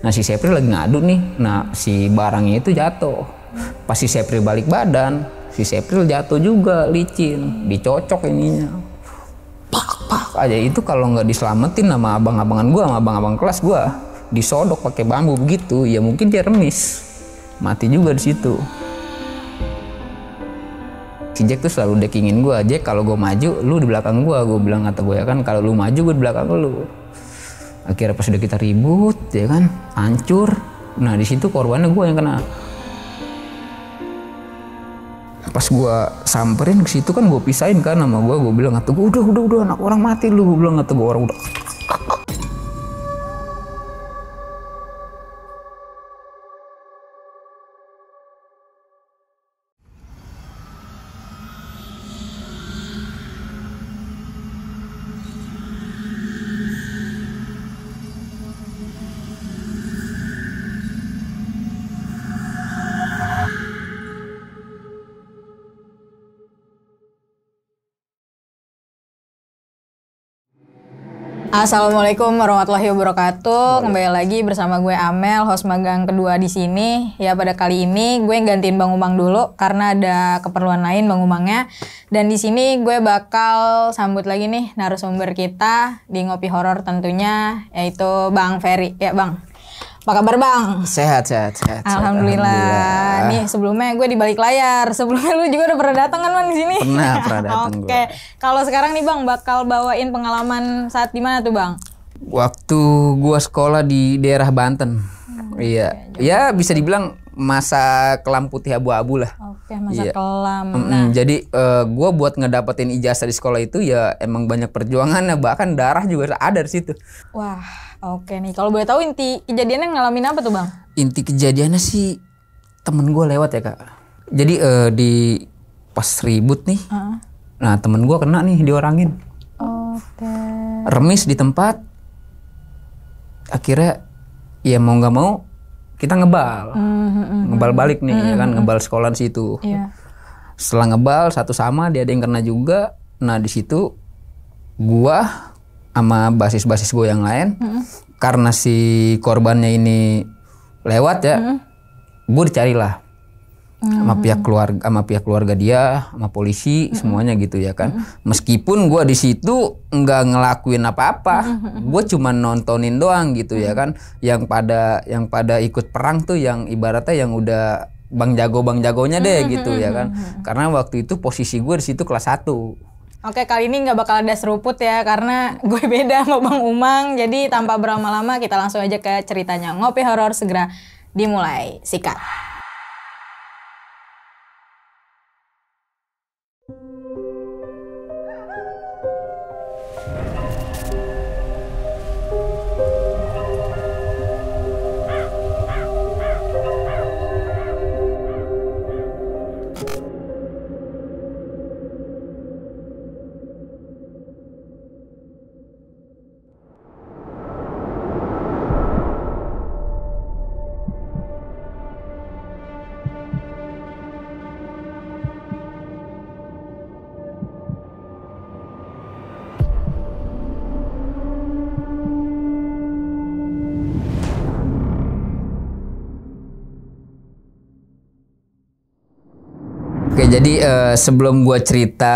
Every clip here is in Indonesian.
Nah si Sepri lagi ngadu nih, nah si barangnya itu jatuh. Pas si Sepri balik badan, si Sepri jatuh juga licin, dicocok ininya. Pak aja itu kalau nggak diselamatin sama abang-abangan gua, sama abang-abang kelas gua, disodok pakai bambu begitu, ya mungkin dia remis, mati juga di situ. Si Jack tuh selalu deckingin gua, Jack kalau gua maju, lu di belakang gua bilang kata gua ya kan, kalau lu maju gua di belakang lu. Akhirnya pas udah kita ribut, ya kan, hancur. Nah di situ korbannya gue yang kena. Pas gue samperin ke situ kan gue pisahin kan sama gue bilang kata gue udah anak orang mati lu, gue bilang kata gue orang udah. Assalamualaikum warahmatullahi wabarakatuh. Kembali lagi bersama gue Amel, host magang kedua di sini. Ya pada kali ini gue gantiin Bang Umang dulu karena ada keperluan lain Bang Umangnya. Dan di sini gue bakal sambut lagi nih narasumber kita di Ngopi Horor tentunya, yaitu Bang Ferry. Ya Bang, apa kabar Bang? Sehat. Alhamdulillah. Nih sebelumnya gue di balik layar. Sebelumnya lu juga udah pernah datang kan Bang di sini? Pernah datang. Oke. Kalau sekarang nih Bang bakal bawain pengalaman saat di mana tuh Bang? Waktu gue sekolah di daerah Banten. Iya. Ya bisa dibilang masa kelam putih abu-abu lah. Oke, masa kelam. Jadi gue buat ngedapetin ijazah di sekolah itu ya emang banyak perjuangannya, bahkan darah juga ada di situ. Wah, oke nih. Kalau boleh tahu inti kejadiannya ngalamin apa tuh Bang? Inti kejadiannya sih temen gue lewat ya Kak. Jadi di pas ribut nih, nah temen gue kena nih diorangin. Oke. Remis di tempat. Akhirnya ya mau nggak mau kita ngebal, ngebal balik nih ya kan, ngebal sekolah di situ. Iya. Setelah ngebal satu sama dia ada yang kena juga. Nah di situ gua sama basis gue yang lain, karena si korbannya ini lewat ya, gue dicarilah sama pihak keluarga dia, sama polisi semuanya gitu ya kan. Meskipun gue di situ nggak ngelakuin apa-apa, gue cuma nontonin doang gitu ya kan. Yang pada ikut perang tuh yang ibaratnya yang udah bang jagonya deh gitu ya kan. Karena waktu itu posisi gue di situ kelas 1. Oke, kali ini nggak bakal ada seruput ya, karena gue beda sama Bang Umang. Jadi tanpa berlama-lama kita langsung aja ke ceritanya. Ngopi Horor segera dimulai. Sikat. Oke, jadi sebelum gue cerita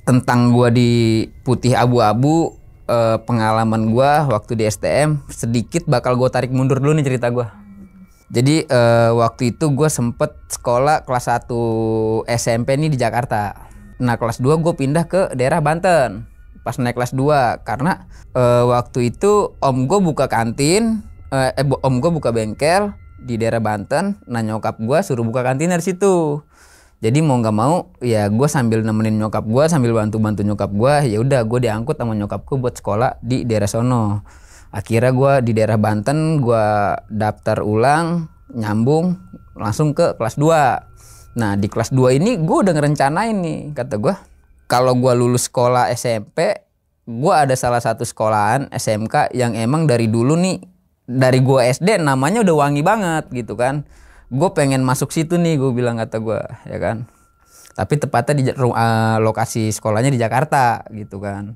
tentang gue di Putih Abu-Abu, pengalaman gue waktu di STM, sedikit bakal gue tarik mundur dulu nih cerita gue. Jadi waktu itu gue sempet sekolah kelas 1 SMP nih di Jakarta. Nah kelas 2 gue pindah ke daerah Banten pas naik kelas 2. Karena waktu itu om gue buka kantin, om gue buka bengkel di daerah Banten. Nah nyokap gue suruh buka kantin dari situ. Jadi mau nggak mau ya gue sambil nemenin nyokap gue, sambil bantu nyokap gue, ya udah gue diangkut sama nyokap gue buat sekolah di daerah sono. Akhirnya gue di daerah Banten gue daftar ulang, nyambung langsung ke kelas 2. Nah di kelas 2 ini gue udah ngerencanain nih, kata gue kalau gue lulus sekolah SMP, gue ada salah satu sekolahan SMK yang emang dari dulu nih, dari gue SD namanya udah wangi banget gitu kan. Gue pengen masuk situ nih, gue bilang kata gue ya kan. Tapi tepatnya di lokasi sekolahnya di Jakarta gitu kan.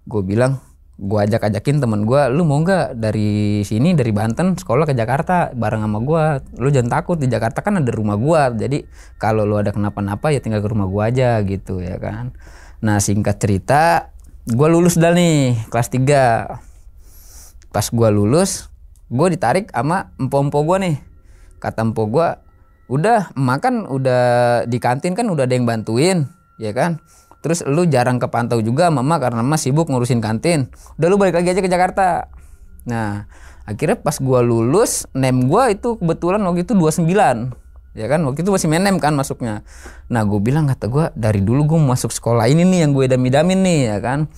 Gue bilang Gue ajakin temen gue, lu mau nggak dari sini dari Banten sekolah ke Jakarta bareng sama gue. Lu jangan takut, di Jakarta kan ada rumah gue. Jadi kalau lu ada kenapa-napa ya tinggal ke rumah gue aja gitu ya kan. Nah singkat cerita, gue lulus dah nih kelas 3. Pas gue lulus, gue ditarik sama empo-empo gue nih. Kata empo gue, udah emak kan udah di kantin kan udah ada yang bantuin ya kan. Terus lu jarang kepantau juga mama karena mama sibuk ngurusin kantin. Udah lu balik lagi aja ke Jakarta. Nah akhirnya pas gua lulus, nem gua itu kebetulan waktu itu 29. Ya kan waktu itu masih menem kan masuknya. Nah gue bilang kata gua dari dulu gue masuk sekolah ini nih yang gue idam-idamin nih ya kan.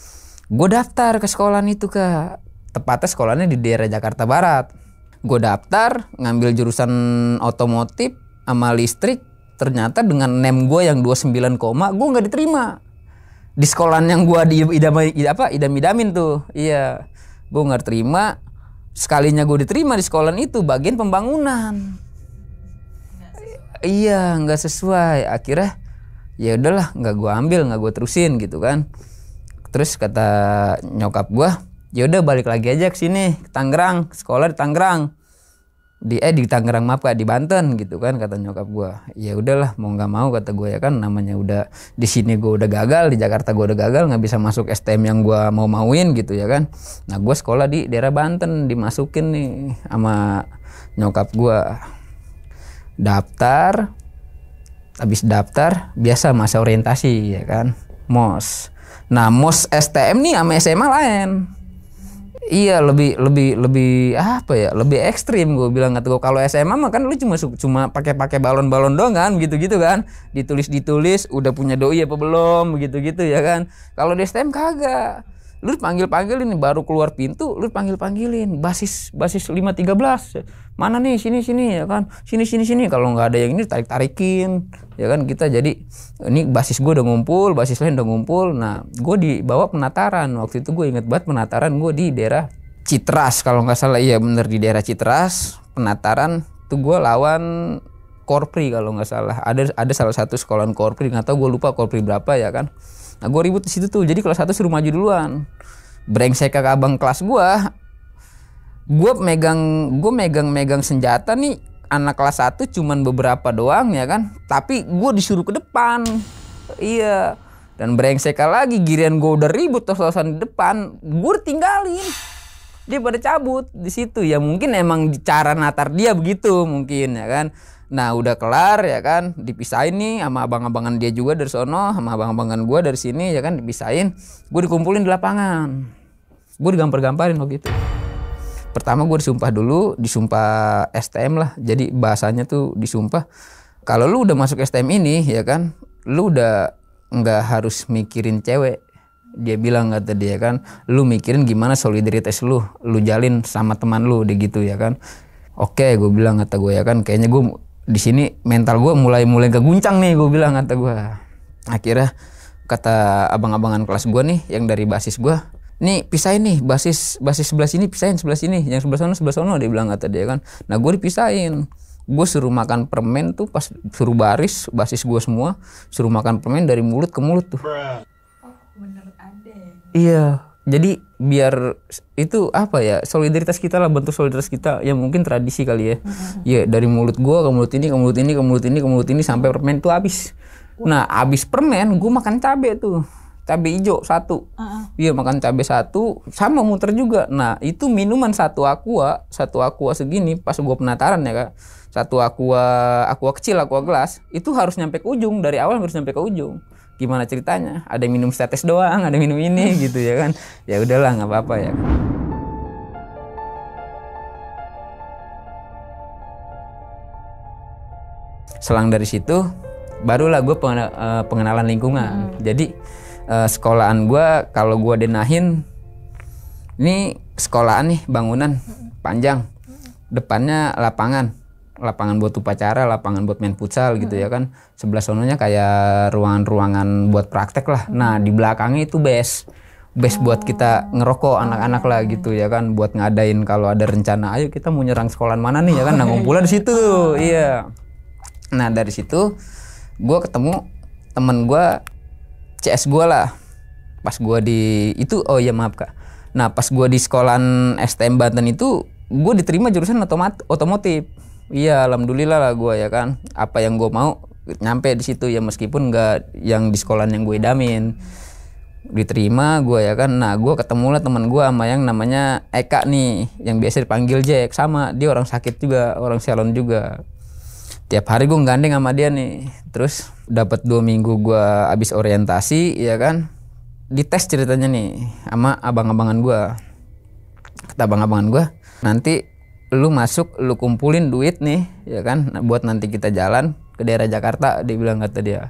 Gue daftar ke sekolahan itu Kak. Tepatnya sekolahnya di daerah Jakarta Barat. Gue daftar ngambil jurusan otomotif sama listrik. Ternyata dengan nem gue yang 29, gue nggak diterima di sekolahan yang gua idam-idamin tuh. Iya, gua nggak terima. Sekalinya gua diterima di sekolahan itu bagian pembangunan. Iya, nggak sesuai. Akhirnya ya udahlah, nggak gua ambil, nggak gua terusin gitu kan. Terus kata nyokap gua, ya udah balik lagi aja ke sini, ke Tangerang, sekolah di Tangerang. Di Tangerang maaf Kak, di Banten gitu kan kata nyokap gua. Ya udahlah mau nggak mau kata gue ya kan, namanya udah di sini gue udah gagal, di Jakarta gue udah gagal, nggak bisa masuk STM yang gua mauin gitu ya kan. Nah gue sekolah di daerah Banten, dimasukin nih sama nyokap gua. Daftar, habis daftar biasa masa orientasi ya kan, MOS. Nah MOS STM nih sama SMA lain. Iya lebih apa ya, lebih ekstrim gue bilang. Kata gue kalau SMA mah kan lu cuma pakai balon-balon doang kan, gitu kan, ditulis udah punya doi apa belum gitu ya kan. Kalau di STM kagak, lu panggilin nih baru keluar pintu lu panggilin basis 513 mana nih, sini ya kan, sini kalau nggak ada yang ini tarikin ya kan. Kita jadi ini basis gue udah ngumpul, basis lain udah ngumpul. Nah gue dibawa penataran, waktu itu gue inget banget penataran gue di daerah Citras kalau nggak salah. Iya bener di daerah Citras penataran tuh gue lawan Korpri kalau nggak salah. Ada salah satu sekolahan Korpri, nggak tahu gue lupa Korpri berapa ya kan. Nah gue ribut di situ tuh, jadi kelas 1 suruh maju duluan. Brengsek ke abang kelas gue megang senjata nih. Anak kelas 1 cuman beberapa doang ya kan, tapi gue disuruh ke depan. Iya, dan brengsek lagi giliran gue udah ribut tos-tosan di depan, gue tinggalin. Dia pada cabut di situ ya, mungkin emang cara natar dia begitu mungkin ya kan. Nah udah kelar ya kan, dipisahin nih sama abang-abangan dia juga dari sono, sama abang-abangan gue dari sini ya kan, dipisahin. Gue dikumpulin di lapangan, gue digampar-gamparin waktu itu. Pertama gue disumpah STM lah. Jadi bahasanya tuh disumpah, kalau lu udah masuk STM ini ya kan, lu udah nggak harus mikirin cewek. Dia bilang kata dia kan, lu mikirin gimana solidaritas lu jalin sama teman lu deh gitu ya kan. Oke gue bilang kata gue ya kan, kayaknya gue di sini mental gue mulai keguncang nih gue bilang kata gue. Akhirnya kata abang-abangan kelas gue nih yang dari basis gue, nih pisahin nih basis sebelah sini, pisahin sebelah sini, yang sebelah sono dia bilang kata dia kan. Nah gue dipisahin, gue suruh makan permen tuh, pas suruh baris basis gue semua suruh makan permen dari mulut ke mulut tuh. Bener ada. Iya, jadi biar itu apa ya, solidaritas kita lah, bentuk solidaritas kita yang mungkin tradisi kali ya. Iya, dari mulut gue ke mulut ini, ke mulut ini, ke mulut ini, ke mulut ini sampai permen tuh habis. Nah habis permen gue makan cabe tuh. Cabai hijau 1, iya makan cabai 1 sama muter juga. Nah itu minuman satu aqua segini pas gue penataran ya kak, satu aqua kecil, aqua gelas itu harus nyampe ke ujung, dari awal harus nyampe ke ujung. Gimana ceritanya? Ada yang minum tetes doang, ada yang minum ini gitu ya kan. Ya udahlah nggak apa-apa ya. Selang dari situ barulah gue pengenalan lingkungan. Jadi sekolahan gue, kalau gue denahin, ini sekolahan nih bangunan panjang, depannya lapangan buat upacara, lapangan buat main futsal gitu ya kan. Sebelah sononya kayak ruangan-ruangan buat praktek lah. Nah di belakangnya itu base buat kita ngerokok anak-anak lah gitu ya kan, buat ngadain kalau ada rencana, ayo kita mau nyerang sekolahan mana nih ya kan. Nah ngumpulnya di situ, iya. Nah dari situ gue ketemu temen gue CS gue lah, pas gue di itu. Oh iya maaf kak, Nah pas gue di sekolahan STM Banten itu gue diterima jurusan otomotif. Iya alhamdulillah lah gue ya kan, apa yang gue mau nyampe di situ ya, meskipun nggak yang di sekolahan yang gue idamin. Diterima gue ya kan. Nah gue ketemu lah teman gue sama yang namanya Eka nih, yang biasa dipanggil Jack. Sama dia orang sakit juga, orang salon juga. Tiap hari gue gandeng sama dia nih. Terus dapat 2 minggu gue abis orientasi ya kan, dites ceritanya nih sama abang-abangan gue. Kata abang-abangan gue, nanti lu masuk, lu kumpulin duit nih ya kan, buat nanti kita jalan ke daerah Jakarta. Dia bilang, kata dia.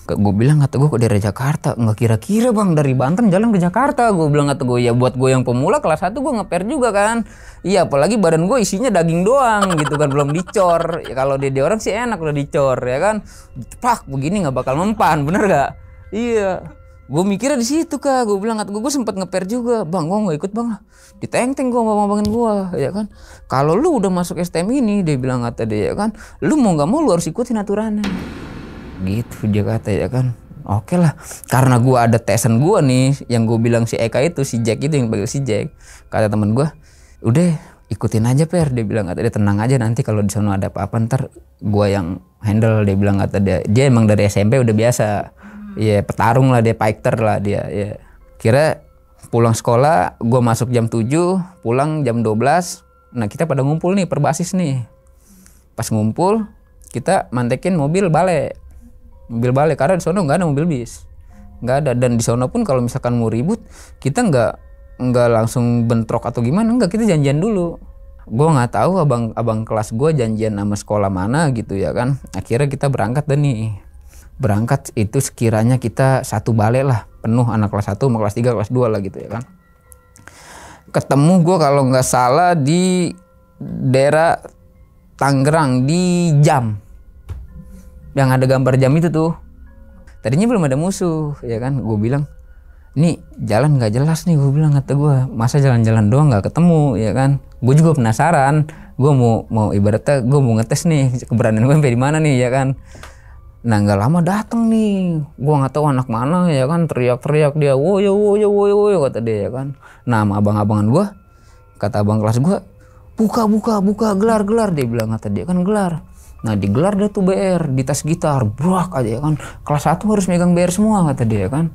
Gue bilang, kata gue, ke daerah Jakarta? Nggak kira-kira bang, dari Banten jalan ke Jakarta. Gue bilang, kata gue, ya buat gue yang pemula kelas 1 gue ngeper juga kan. Iya apalagi badan gue isinya daging doang gitu kan, belum dicor ya. Kalau dia orang sih enak udah dicor ya kan, pak begini nggak bakal mempan, bener gak? Iya, gue mikirnya di situ kak. Gue bilang, kata gue sempet ngeper juga bang, gue nggak ikut bang, diteng-teng gue sama abangin gue ya kan. Kalau lu udah masuk STM ini, dia bilang, kata dia ya kan, lu mau nggak mau lu harus ikutin aturannya gitu, dia kata ya kan. Oke lah, karena gue ada tesan gue nih, yang gue bilang si Eka itu, si Jack itu yang panggil si Jack. Kata teman gue, udah ikutin aja Per, dia bilang, kata dia tenang aja, nanti kalau di sana ada apa-apa ntar gue yang handle, dia bilang, kata dia emang dari SMP udah biasa, ya petarung lah dia, fighter lah dia ya. Kira pulang sekolah, gue masuk jam 7, pulang jam 12. Nah kita pada ngumpul nih perbasis nih. Pas ngumpul kita mantekin mobil balik karena di sono nggak ada mobil bis, nggak ada. Dan di sono pun kalau misalkan mau ribut, kita nggak langsung bentrok atau gimana, nggak, kita janjian dulu. Gue nggak tahu abang kelas gue janjian sama sekolah mana gitu ya kan. Akhirnya kita berangkat dan nih, berangkat itu sekiranya kita satu balik lah penuh, anak kelas 1 sama kelas 3 kelas 2 lah gitu ya kan. Ketemu gue kalau nggak salah di daerah Tangerang di Jam, yang ada gambar jam itu tuh. Tadinya belum ada musuh ya kan. Gue bilang, nih jalan nggak jelas nih, gue bilang, kata gue, masa jalan-jalan doang nggak ketemu ya kan. Gue juga penasaran, gue mau ibaratnya gue mau ngetes nih keberanian gue sampai di mana nih ya kan. Nah nggak lama datang nih, gue nggak tahu anak mana ya kan, teriak-teriak dia, woyo kata dia ya kan. Nah sama abang-abangan gue, kata abang kelas gue, buka gelar, dia bilang, kata dia kan gelar. Nah digelar dia tuh BR di tas gitar, brak aja ya kan. Kelas 1 harus megang BR semua, kata dia kan.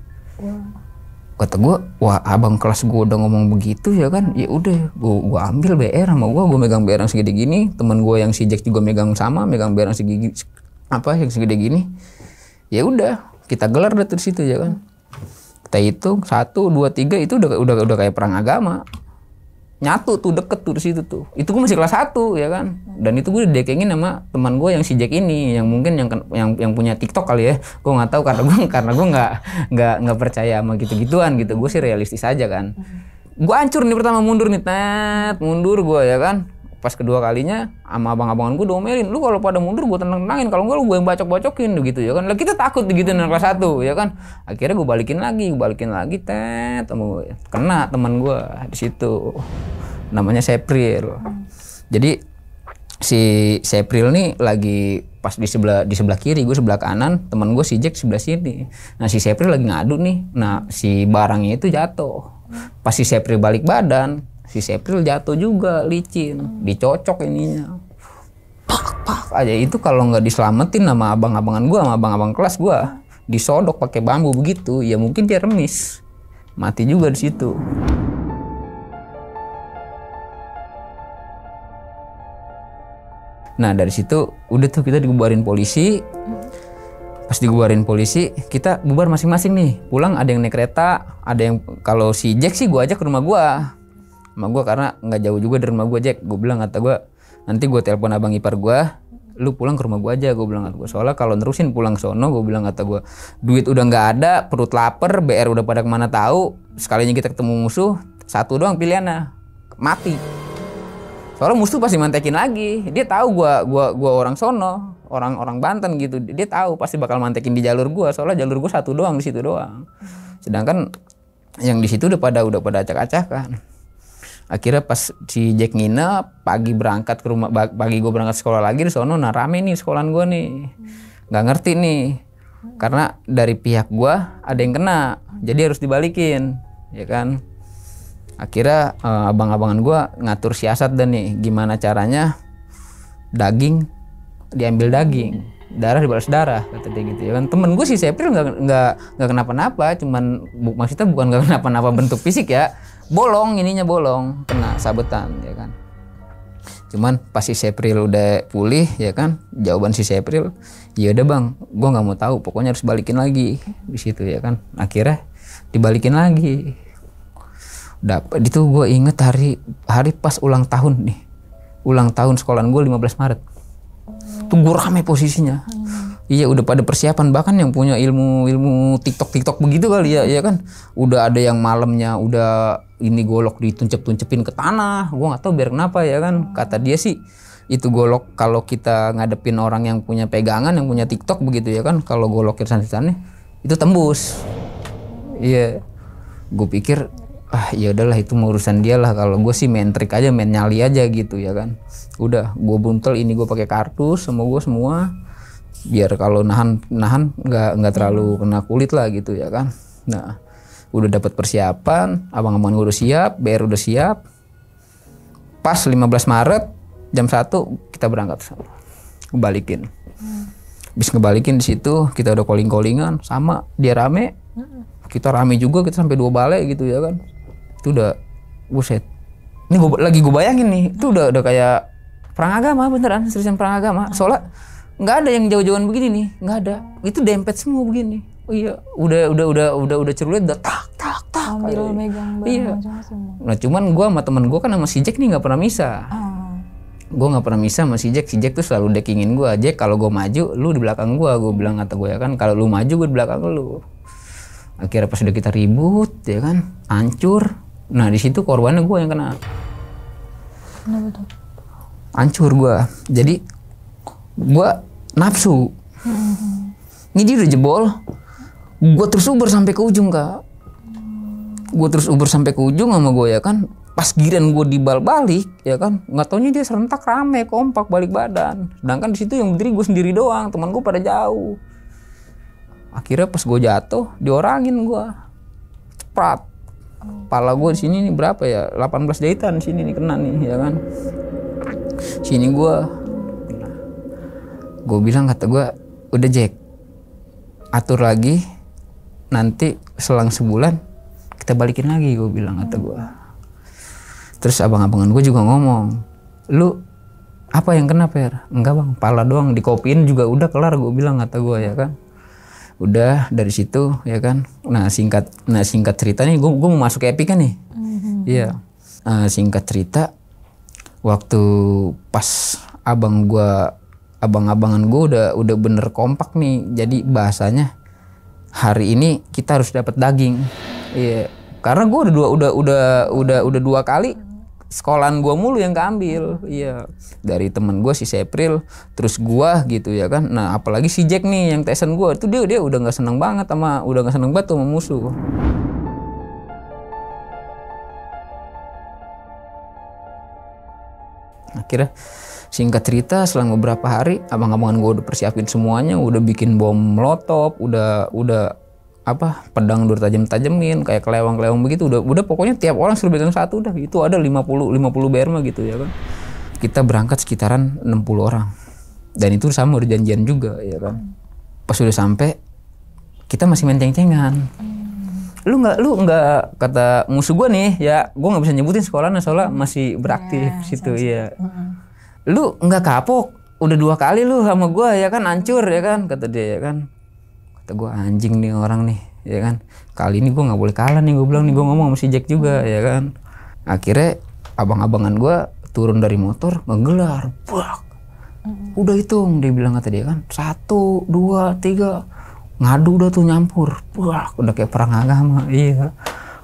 Kata gue, wah abang kelas gue udah ngomong begitu ya kan. Ya udah, gue ambil BR sama gue megang BR yang segede gini. Temen gue yang si Jack juga megang BR yang segede yang segede gini. Ya udah, kita gelar dari situ ya kan. Kita hitung 1, 2, 3 itu udah kayak perang agama. Nyatu tuh, deket tuh di situ tuh. Itu gue masih kelas 1 ya kan. Dan itu gue didekengin sama teman gue yang si Jack ini, yang mungkin yang punya TikTok kali ya. Gue nggak tahu karena gue nggak percaya sama gitu-gituan gitu. Gue sih realistis aja kan. Gue hancur nih pertama mundur nih, mundur gue ya kan. Pas kedua kalinya sama abang-abangan gue domelin, lu kalau pada mundur gue tenang-tenangin, kalau enggak lu gue yang bacok-bacokin gitu ya kan. Lah kita takut gitu di kelas 1 ya kan. Akhirnya gue balikin lagi kena teman gue di situ. Namanya Sepril. Jadi si Sepril nih lagi pas di sebelah kiri, gue sebelah kanan, teman gue si Jack sebelah sini. Nah si Sepril lagi ngadu nih. Nah si barangnya itu jatuh. Pas si Sepril balik badan, si Sepril jatuh juga, licin, dicocok ininya, pak aja. Itu kalau nggak diselamatin sama abang-abangan gue, sama abang-abang kelas gue, disodok pakai bambu begitu, ya mungkin dia remis, mati juga di situ. Nah dari situ udah tuh kita dibubarin polisi. Pas dibubarin polisi, kita bubar masing-masing nih. Pulang ada yang naik kereta, ada yang, kalau si Jack sih gue ajak ke rumah gue. Sama gue karena nggak jauh juga dari rumah gue, Jack. Gue bilang, kata gue, nanti gue telepon abang ipar gue, lu pulang ke rumah gue aja, gue bilang, kata gue. Soalnya kalau nerusin pulang sono, gue bilang, kata gue, duit udah nggak ada, perut lapar, BR udah pada kemana tahu. Sekalinya kita ketemu musuh, satu doang pilihannya, mati. Soalnya musuh pasti mantekin lagi. Dia tahu gue orang sono, orang Banten gitu. Dia tahu pasti bakal mantekin di jalur gue. Soalnya jalur gue satu doang di situ doang. Sedangkan yang di situ udah pada acak-acakan. Akhirnya pas si Jack nginep, pagi berangkat ke rumah, pagi gue berangkat sekolah lagi di sono. Nah rame nih sekolahan gue nih, nggak ngerti nih, karena dari pihak gue ada yang kena, jadi harus dibalikin, ya kan. Akhirnya abang-abangan gue ngatur siasat dan nih gimana caranya daging diambil daging, darah dibalas darah, kata dia gitu ya kan. Temen gue si Sepril nggak kenapa-napa, cuman maksudnya bukan nggak kenapa-napa bentuk fisik ya, bolong kena sabetan ya kan. Cuman pas si Sepril udah pulih ya kan, jawaban si Sepril, ya udah bang, gue nggak mau tahu, pokoknya harus balikin lagi di situ ya kan. Akhirnya dibalikin lagi. Dapat itu gue inget hari pas ulang tahun nih, ulang tahun sekolahan gue 15 Maret. Tuh gue rame posisinya. Iya udah pada persiapan, bahkan yang punya ilmu TikTok begitu kali ya kan. Udah ada yang malamnya udah ini golok dituncep-tuncepin ke tanah. Gue nggak tahu biar kenapa ya kan. Kata dia sih itu golok kalau kita ngadepin orang yang punya pegangan, yang punya TikTok begitu ya kan, kalau goloknya sana itu tembus. Iya. Gue pikir ya udahlah itu urusan dia lah, kalau gue sih main trik aja, main nyali aja gitu ya kan. Udah gue buntel ini, gue pakai kardus sama gue semua biar kalau nahan nggak terlalu kena kulit lah gitu ya kan. Nah udah dapat persiapan, abang-abang gue udah siap, BR udah siap. Pas 15 Maret jam 1 kita berangkat, ngebalikin. Bis ngebalikin di situ kita udah calling-callingan, sama dia rame, kita rame juga, kita sampai 2 balai gitu ya kan. Itu udah buset. Ini gue bayangin nih, itu udah kayak perang agama beneran, seriusan perang agama. Soalnya nggak ada yang jauh-jauhan begini nih, nggak ada. Itu dempet semua begini. Oh iya, udah cerulet, udah tak. Ambil megang barang iya. macam-macam. Nah cuman gue sama temen gue kan sama si Jack nih nggak pernah misah. Gue nggak pernah misah sama si Jack. Si Jack tuh selalu deckingin gue. Jack kalau gue maju, lu di belakang gue bilang, kata gue ya kan. Kalau lu maju, gue di belakang lu. Akhirnya pas udah kita ribut ya kan, hancur. Nah di situ korbannya gue yang kena. Kenapa tuh? Hancur gue. Jadi gue nafsu. Ini dia udah jebol. Gue terus uber sampai ke ujung kak. Gue terus uber sampai ke ujung sama gue ya kan. Pas giran gue dibalik ya kan, nggak taunya dia serentak rame kompak balik badan. Sedangkan di situ yang berdiri gue sendiri doang, teman gue pada jauh. Akhirnya pas gue jatuh, diorangin gue, cepat. Pala gue di sini nih berapa ya? 18 jahitan sini nih kena nih ya kan. Sini gue, gue bilang kata gue, udah Jack, atur lagi, nanti selang sebulan kita balikin lagi, gue bilang kata gue. Terus abang-abangan gue juga ngomong, lu apa yang kena Per? Enggak bang, pala doang, dikopiin juga udah kelar, gue bilang kata gue ya kan. Udah dari situ ya kan. Nah singkat cerita nih, gue mau masuk ke epic kan nih. Iya. Singkat cerita, waktu pas abang-abangan gue udah bener kompak nih. Jadi bahasanya hari ini kita harus dapat daging. Iya. Karena gue udah 2 kali sekolahan gue mulu yang keambil, iya, dari temen gue si Sepril, terus gue gitu ya kan. Nah apalagi si Jack nih yang tesan gue, itu dia udah nggak seneng banget sama musuh. Akhirnya singkat cerita selang beberapa hari abang-abangan gue udah persiapin semuanya, udah bikin bom molotov, udah pedang udah tajemin kayak kelewang begitu, udah pokoknya tiap orang suruh pegang satu, udah itu ada 50 BR mah gitu ya kan. Kita berangkat sekitaran 60 orang dan itu sama udah janjian juga ya kan. Pas udah sampai kita masih main ceng-cengan. Lu nggak kata musuh gue nih ya, gue nggak bisa nyebutin sekolahnya soalnya masih beraktif situ ya. Lu nggak kapok, udah 2 kali lu sama gue ya kan, hancur ya kan, kata dia ya kan. Kata gue anjing nih orang nih ya kan, kali ini gue nggak boleh kalah nih, gue bilang nih, gue ngomong sama si Jack juga ya kan. Akhirnya abang-abangan gue turun dari motor ngegelar, bak, udah hitung, dia bilang kata dia kan 1, 2, 3, ngadu udah tuh nyampur, bak, udah kayak perang agama, iya.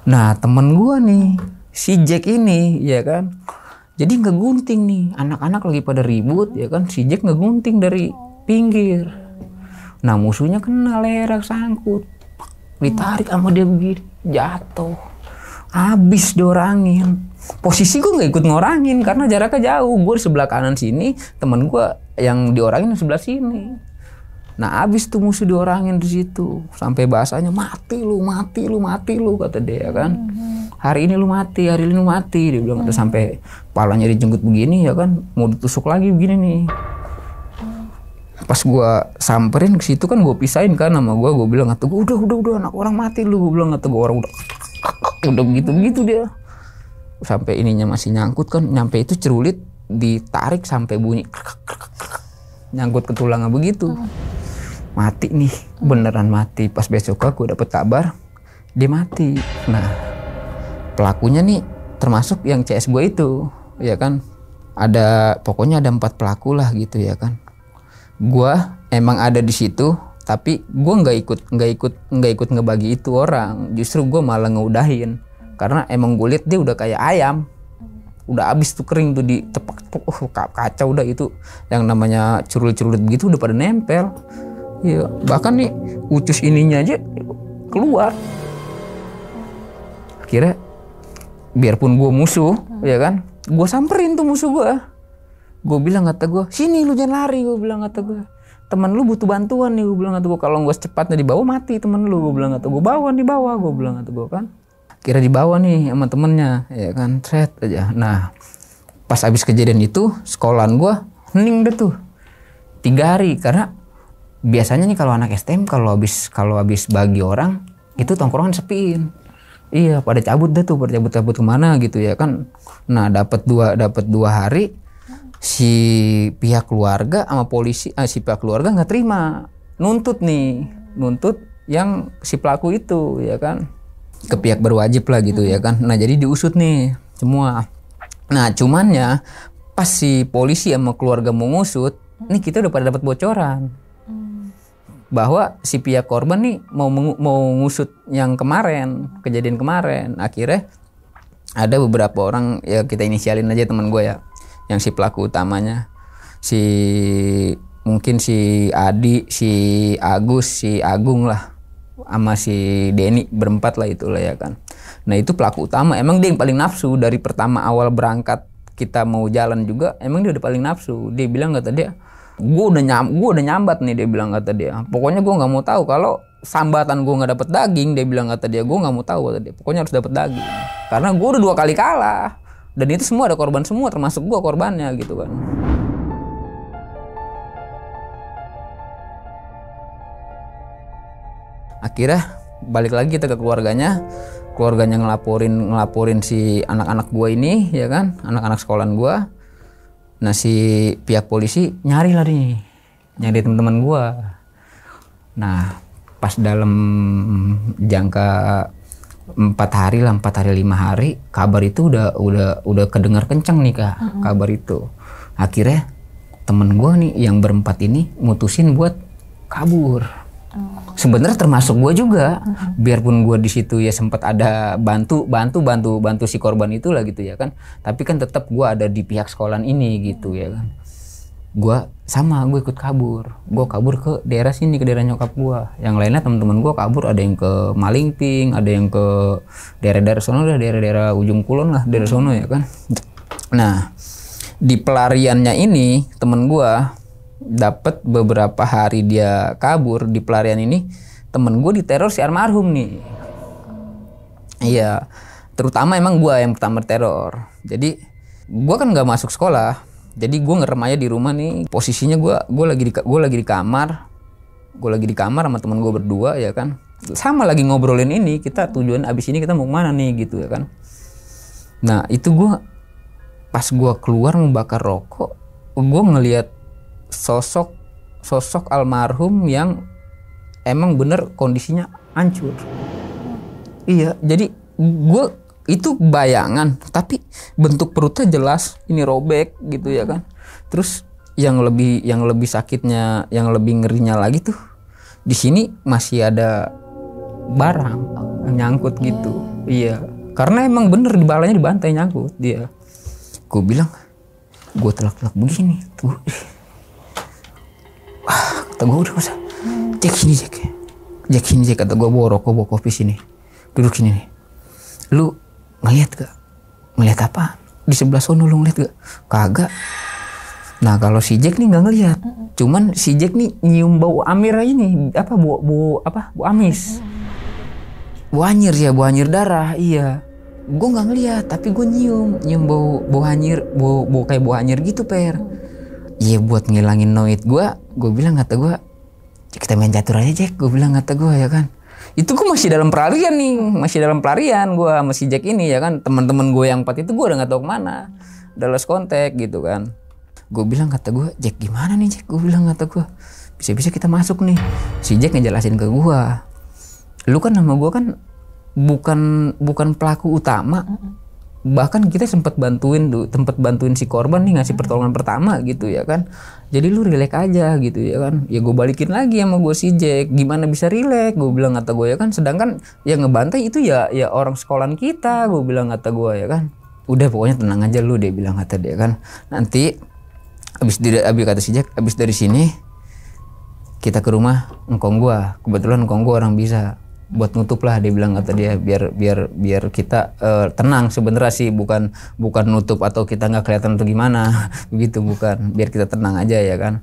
Nah temen gue nih si Jack ini ya kan, jadi ngegunting nih, anak-anak lagi pada ribut ya kan, si Jack ngegunting dari pinggir. Nah musuhnya kena leher, sangkut, ditarik sama dia begini, jatuh, habis diorangin. Posisi gue nggak ikut ngorangin karena jaraknya jauh, gue di sebelah kanan sini, temen gue yang diorangin di sebelah sini. Nah habis tuh musuh diorangin di situ, sampai bahasanya mati lu kata dia kan. hari ini lu mati, hari ini lu mati. Dia bilang kata sampai palanya dijenggut begini ya kan, mau ditusuk lagi begini nih. Pas gua samperin ke situ kan gua pisahin kan sama gua bilang kata gua udah anak orang mati lu. Gua bilang kata gua orang udah begitu dia. Sampai ininya masih nyangkut kan, nyampe itu cerulit ditarik sampai bunyi nyangkut ke tulangnya begitu. Mati nih, beneran mati. Pas besok aku dapet kabar dia mati. Nah, pelakunya nih termasuk yang CS gue itu, ya kan. Pokoknya ada 4 pelaku lah gitu ya kan. Gua emang ada di situ, tapi gua nggak ikut ngebagi itu orang. Justru gua malah ngeudahin, karena emang gue liat dia udah kayak ayam. Udah abis tuh kering tuh ditepuk, kacau udah itu. Yang namanya curulit begitu udah pada nempel. Iya, bahkan nih ucus ininya aja keluar. Akhirnya biarpun gue musuh, ya kan, gue samperin tuh musuh gue. Gue bilang kata gue, sini lu jangan lari, gue bilang kata gue. Temen lu butuh bantuan nih, gue bilang kata gue. Kalau gue secepatnya dibawa mati temen lu, gue bilang kata gue. Bawa dibawa, gue bilang kata gue kan. Kira dibawa nih sama temennya, ya kan, thread aja. Nah, pas abis kejadian itu, sekolahan gue hening deh tuh 3 hari, karena biasanya nih kalau anak STM kalau habis bagi orang itu tongkrongan sepiin. Iya, pada cabut deh tuh, pada cabut kemana gitu ya kan. Nah, dapat dua hari si pihak keluarga sama polisi, si pihak keluarga nggak terima, nuntut yang si pelaku itu ya kan, ke pihak berwajib lah gitu ya kan. Nah, jadi diusut nih semua. Nah, cumannya pas si polisi sama keluarga mau ngusut, nih kita udah pada dapat bocoran bahwa si pihak korban nih mau ngusut yang kejadian kemarin. Akhirnya ada beberapa orang, ya kita inisialin aja teman gue ya, yang si pelaku utamanya, mungkin si Adi, si Agus, si Agung lah, sama si Denny, berempat lah itulah ya kan. Nah, itu pelaku utama, emang dia yang paling nafsu dari pertama awal berangkat kita mau jalan juga, emang dia udah paling nafsu. Dia bilang kata dia, gue udah nyambat nih, dia bilang kata dia. Pokoknya gue nggak mau tahu kalau sambatan gue nggak dapet daging, dia bilang kata dia. Gue nggak mau tahu kata dia. Pokoknya harus dapet daging. Karena gue udah 2 kali kalah. Dan itu semua ada korban semua, termasuk gue korbannya gitu kan. Akhirnya balik lagi kita ke keluarganya ngelaporin si anak-anak gue ini ya kan, anak-anak sekolahan gue. Nah, si pihak polisi nyari teman-teman gue. Nah, pas dalam jangka 4 hari 5 hari, kabar itu udah kedengar kenceng nih Kak, kabar itu. Akhirnya temen gue nih yang berempat ini mutusin buat kabur. Sebenarnya termasuk gue juga, biarpun gue di situ ya sempat ada bantu si korban itu lah gitu ya kan. Tapi kan tetap gue ada di pihak sekolahan ini gitu ya kan. Gue ikut kabur. Gue kabur ke daerah sini, ke daerah nyokap gue. Yang lainnya teman-teman gue kabur, ada yang ke Malingping, ada yang ke daerah-daerah sono lah, daerah-daerah ujung kulon lah, daerah sono ya kan. Nah, di pelariannya ini temen gue dapat beberapa hari dia kabur di pelarian ini, temen gue diteror si almarhum nih. Iya, terutama emang gue yang pertama teror. Jadi gue kan nggak masuk sekolah, jadi gue ngerem aja di rumah nih. Posisinya gue lagi di kamar sama temen gue berdua ya kan. Sama lagi ngobrolin ini, kita tujuan abis ini kita mau kemana nih gitu ya kan. Nah, itu pas gue keluar mau bakar rokok, gue ngelihat sosok almarhum yang emang bener kondisinya hancur. Iya, jadi gue itu bayangan, tapi bentuk perutnya jelas ini robek gitu ya kan. Terus yang lebih sakitnya, yang lebih ngerinya lagi tuh, di sini masih ada barang nyangkut gitu. Iya, karena emang bener balanya dibantai nyangkut dia. Gue bilang, gue telak-telak begini tuh. Kata gue udah usah, Jack sini Jack, kata gue bawa rokok bawa kopi sini, duduk sini nih. Lu ngeliat apa di sebelah sono, lu ngeliat gak? Kagak. Nah, kalau si Jack nih nggak ngeliat, cuman si Jack nih nyium bau Amira ini, bau amis, bau anyir darah, iya. gue nggak ngeliat tapi gue nyium bau hanyir, bau kayak bau hanyir gitu Per. Iya buat ngilangin noid gue bilang kata gue kita main catur aja Jack, gue bilang kata gue ya kan. Itu gue masih dalam pelarian gue masih Jack ini ya kan. Teman-teman gue yang 4 itu gue udah nggak tahu kemana, udah lost contact gitu kan. Gue bilang kata gue Jack gimana nih Jack, gue bilang kata gue bisa-bisa kita masuk nih. Si Jack ngejelasin ke gue, lu kan nama gue kan bukan pelaku utama, bahkan kita sempat bantuin si korban nih ngasih pertolongan pertama gitu ya kan. Jadi lu relax aja gitu ya kan. Ya gue balikin lagi sama gue si Jack, gimana bisa relax, gue bilang kata gue ya kan. Sedangkan yang ngebantai itu ya orang sekolahan kita, gue bilang kata gue ya kan. Udah pokoknya tenang aja lu, dia bilang kata dia kan. Nanti abis kata si Jack, abis dari sini kita ke rumah engkong gue, kebetulan engkong gue orang bisa buat nutup lah, dia bilang kata dia, biar kita tenang sebenarnya sih, bukan nutup atau kita nggak kelihatan atau gimana begitu, bukan, biar kita tenang aja ya kan.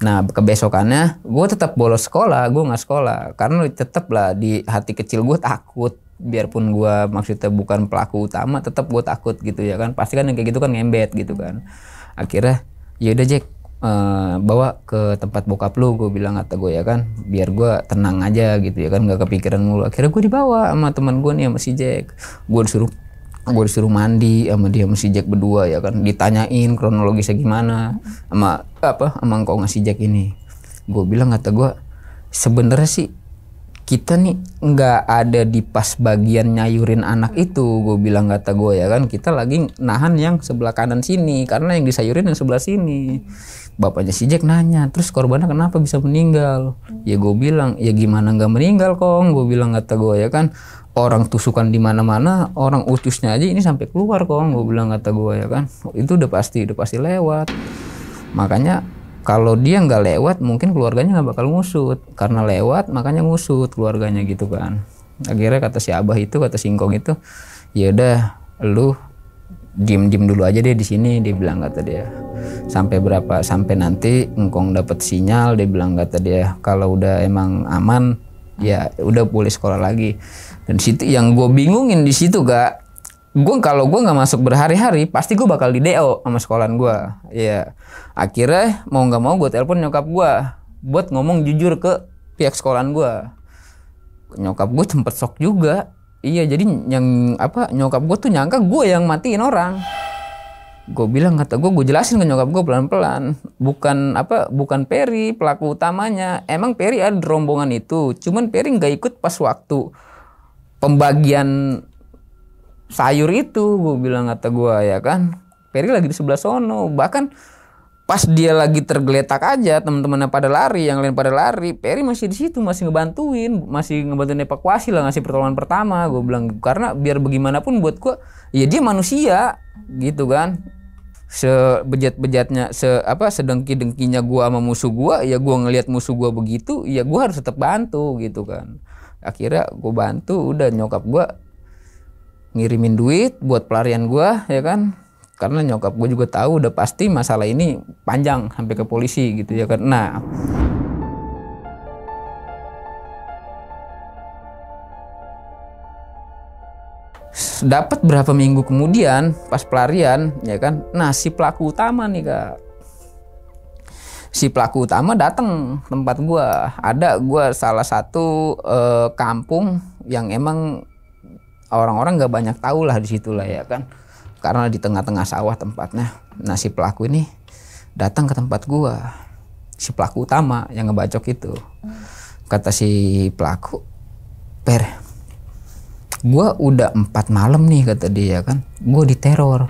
Nah kebesokannya gue tetap bolos sekolah, gue nggak sekolah karena tetap lah di hati kecil gue takut, biarpun gue maksudnya bukan pelaku utama tetap gue takut gitu ya kan. Pasti kan yang kayak gitu kan ngembet gitu kan. Akhirnya ya udah Jack, bawa ke tempat bokap lu, gue bilang kata gue ya kan, biar gue tenang aja gitu ya kan, nggak kepikiran mulu. Akhirnya gue dibawa sama teman gue nih, sama si Jack. Gue disuruh mandi sama dia, sama si Jack berdua ya kan, ditanyain kronologisnya gimana sama engkau ngasih Jack ini. Gue bilang kata gue sebenarnya sih kita nih nggak ada di pas bagian nyayurin anak itu, gue bilang kata gue ya kan. Kita lagi nahan yang sebelah kanan sini karena yang disayurin yang sebelah sini. Bapaknya si Jack nanya, terus korbannya kenapa bisa meninggal? Ya gue bilang ya gimana nggak meninggal Kong, gue bilang kata gue ya kan. Orang tusukan di mana-mana, orang utusnya aja ini sampai keluar Kong, gue bilang kata gue ya kan. Itu udah pasti lewat. Makanya kalau dia nggak lewat mungkin keluarganya nggak bakal ngusut, karena lewat makanya ngusut keluarganya gitu kan. Akhirnya kata si Abah itu, kata si Ngkong itu, ya udah lu diem dulu aja deh di sini, dia bilang kata dia. Sampai nanti Ngkong dapat sinyal, dia bilang kata dia, kalau udah emang aman ya udah boleh sekolah lagi. Dan situ yang gue bingungin di situ gak, kalau gue nggak masuk berhari-hari pasti gue bakal di DO sama sekolahan gue. Ya akhirnya mau nggak mau gue telepon nyokap gue buat ngomong jujur ke pihak sekolahan gue. Nyokap gue sempet shock juga. Iya, jadi yang nyokap gue tuh nyangka gue yang matiin orang. Gue bilang kata gue jelasin ke nyokap gue pelan-pelan, bukan Peri pelaku utamanya. Emang Peri ada di rombongan itu, cuman Peri nggak ikut pas waktu pembagian sayur itu, gue bilang kata gue ya kan. Peri lagi di sebelah sono, bahkan pas dia lagi tergeletak aja, teman-temannya pada lari, yang lain pada lari, Peri masih di situ, masih ngebantuin evakuasi lah, ngasih pertolongan pertama. Gue bilang karena biar bagaimanapun buat gue, ya dia manusia gitu kan. Sebejat-bejatnya, sedengki-dengkinya gue sama musuh gue, ya gue ngelihat musuh gue begitu, ya gue harus tetap bantu gitu kan. Akhirnya gue bantu, udah nyokap gue ngirimin duit buat pelarian gue ya kan. Karena nyokap gue juga tahu udah pasti masalah ini panjang sampai ke polisi gitu ya kan. Nah, dapat berapa minggu kemudian pas pelarian ya kan. Nah, si pelaku utama nih Kak. Si pelaku utama datang tempat gue. Ada gue salah satu kampung yang emang orang-orang nggak banyak tahu lah di situ lah ya kan. Karena di tengah-tengah sawah tempatnya. Nah si pelaku ini datang ke tempat gua, si pelaku utama yang ngebacok itu. Kata si pelaku, Per, gua udah 4 malam nih kata dia kan, gua diteror.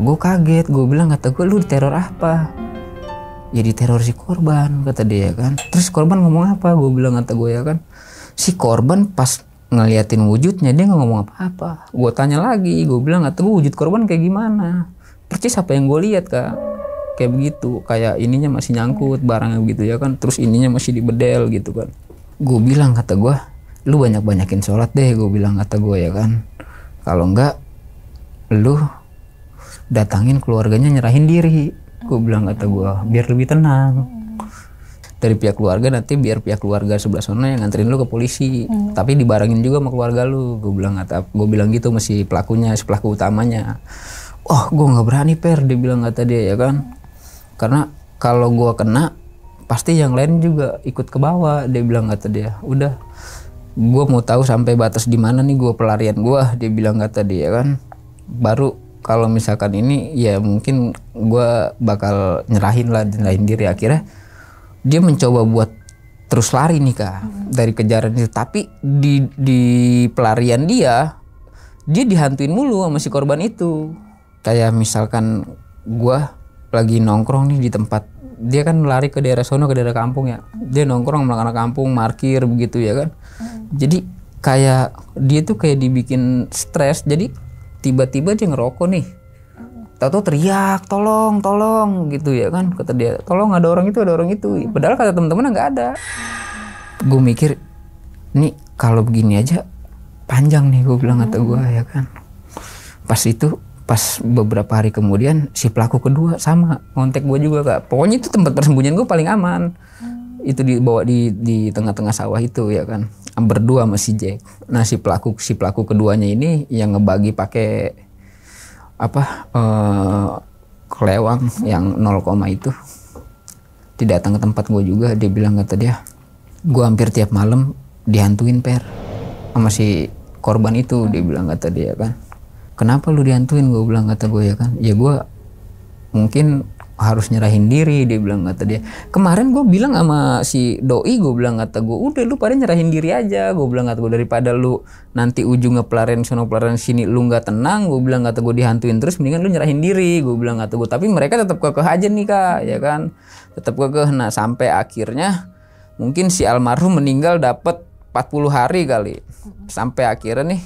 Gua kaget, gua bilang kata gua, lu diteror apa? Ya diteror si korban kata dia kan. Terus korban ngomong apa? Gua bilang kata gua ya kan, si korban pas ngeliatin wujudnya dia nggak ngomong apa-apa. Gue tanya lagi, gue bilang kata gue wujud korban kayak gimana? Percis apa yang gue lihat Kak, kayak begitu, kayak ininya masih nyangkut barangnya begitu ya kan, terus ininya masih dibedel gitu kan. Gue bilang kata gue, lu banyakin sholat deh, gue bilang kata gue ya kan. Kalau enggak, lu datangin keluarganya nyerahin diri, gue bilang kata gue, biar lebih tenang. dari pihak keluarga, nanti biar pihak keluarga sebelah sana yang nganterin lu ke polisi. Tapi dibarengin juga sama keluarga lu. Gue bilang gitu sama si pelakunya, si pelaku utamanya. Oh, gue nggak berani Per, dia bilang, kata dia, ya kan. Karena kalau gue kena pasti yang lain juga ikut ke bawah, dia bilang, kata dia. Udah, gue mau tahu sampai batas di mana nih gue pelarian gue, dia bilang, kata dia, kan. Baru kalau misalkan ini ya mungkin gue bakal nyerahin diri. Akhirnya dia mencoba buat terus lari nih Kak dari kejaran itu, tapi di pelarian dia dihantuin mulu sama si korban itu. Kayak misalkan gua lagi nongkrong nih di tempat, dia kan lari ke daerah sono, ke daerah kampung ya, dia nongkrong sama anak kampung, parkir begitu ya kan. Jadi kayak dia tuh kayak dibikin stres, jadi tiba-tiba dia ngerokok nih, tahu-tahu teriak tolong gitu ya kan, kata dia, tolong ada orang itu, padahal kata teman-teman nggak ada. Gue mikir nih kalau begini aja panjang nih, gue bilang, kata gue ya kan. Pas beberapa hari kemudian si pelaku kedua sama ngontek gue juga Kak. Pokoknya itu tempat persembunyian gue paling aman. Itu dibawa di tengah-tengah sawah itu ya kan, berdua sama si Jack. Nah si pelaku keduanya ini yang ngebagi pakai kelewang yang 0, itu datang ke tempat gue juga. Dia bilang, kata dia, gue hampir tiap malam dihantuin Per sama si korban itu. Dia bilang, kata dia kan, kenapa lu dihantuin? Gue bilang, kata gue, ya kan, ya gue mungkin harus nyerahin diri. Dia bilang, kata dia, kemarin gue bilang sama si doi, gue bilang, kata gue, udah lu pada nyerahin diri aja. Gue bilang, kata gue, daripada lu nanti ujungnya pelarian sono pelarian sini lu nggak tenang. Gue bilang, kata gue, dihantuin terus, mendingan lu nyerahin diri. Gue bilang, kata gue, tapi mereka tetap kekeh aja nih Kak, ya kan, tetap kekeh. Nah sampai akhirnya mungkin si almarhum meninggal dapat 40 hari kali, sampai akhirnya nih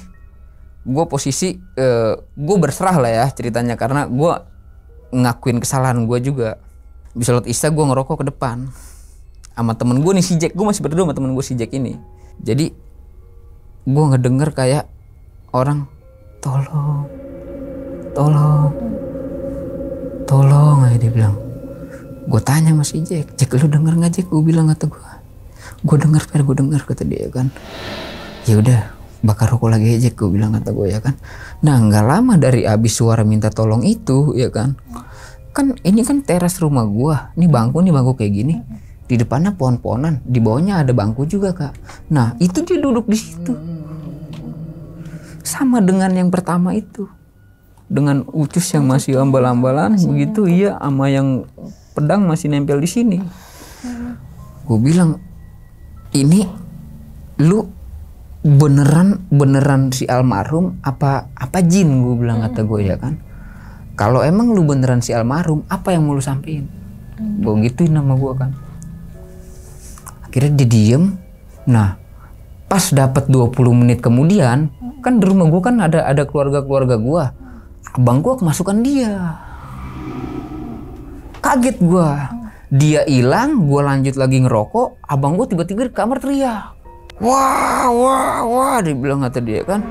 gue posisi gue berserah lah ya ceritanya, karena gue ngakuin kesalahan gue juga. Bisa sholat isya gue ngerokok ke depan sama temen gue nih si Jack. Gue masih berdua sama temen gue si Jack ini. Jadi gue ngedenger kayak orang tolong aja dia bilang. Gue tanya sama si Jack, lu denger nggak Jack? Gue bilang, kata gue denger Per, gue denger, kata dia kan. Ya udah, bakar rokok lagi aja, gue bilang, kata gue, ya kan. Nah nggak lama dari abis suara minta tolong itu ya kan ini kan teras rumah gue, ini bangku kayak gini, di depannya pohon-pohonan, di bawahnya ada bangku juga Kak. Nah itu dia duduk di situ, sama dengan yang pertama itu, dengan ucus yang masih ambal-ambalan begitu, iya, sama yang pedang masih nempel di sini. Gue bilang, ini lu beneran si almarhum apa jin? Gue bilang, kata gue, ya kan, kalau emang lu beneran si almarhum, apa yang mau lu sampein? Gue gituin nama gue kan. Akhirnya dia diem. Nah pas dapat 20 menit kemudian, kan di rumah gue kan ada keluarga gue, abang gue kemasukan dia. Kaget gue, dia hilang, gue lanjut lagi ngerokok, abang gue tiba-tiba di kamar teriak, wah, dia bilang, kata dia kan,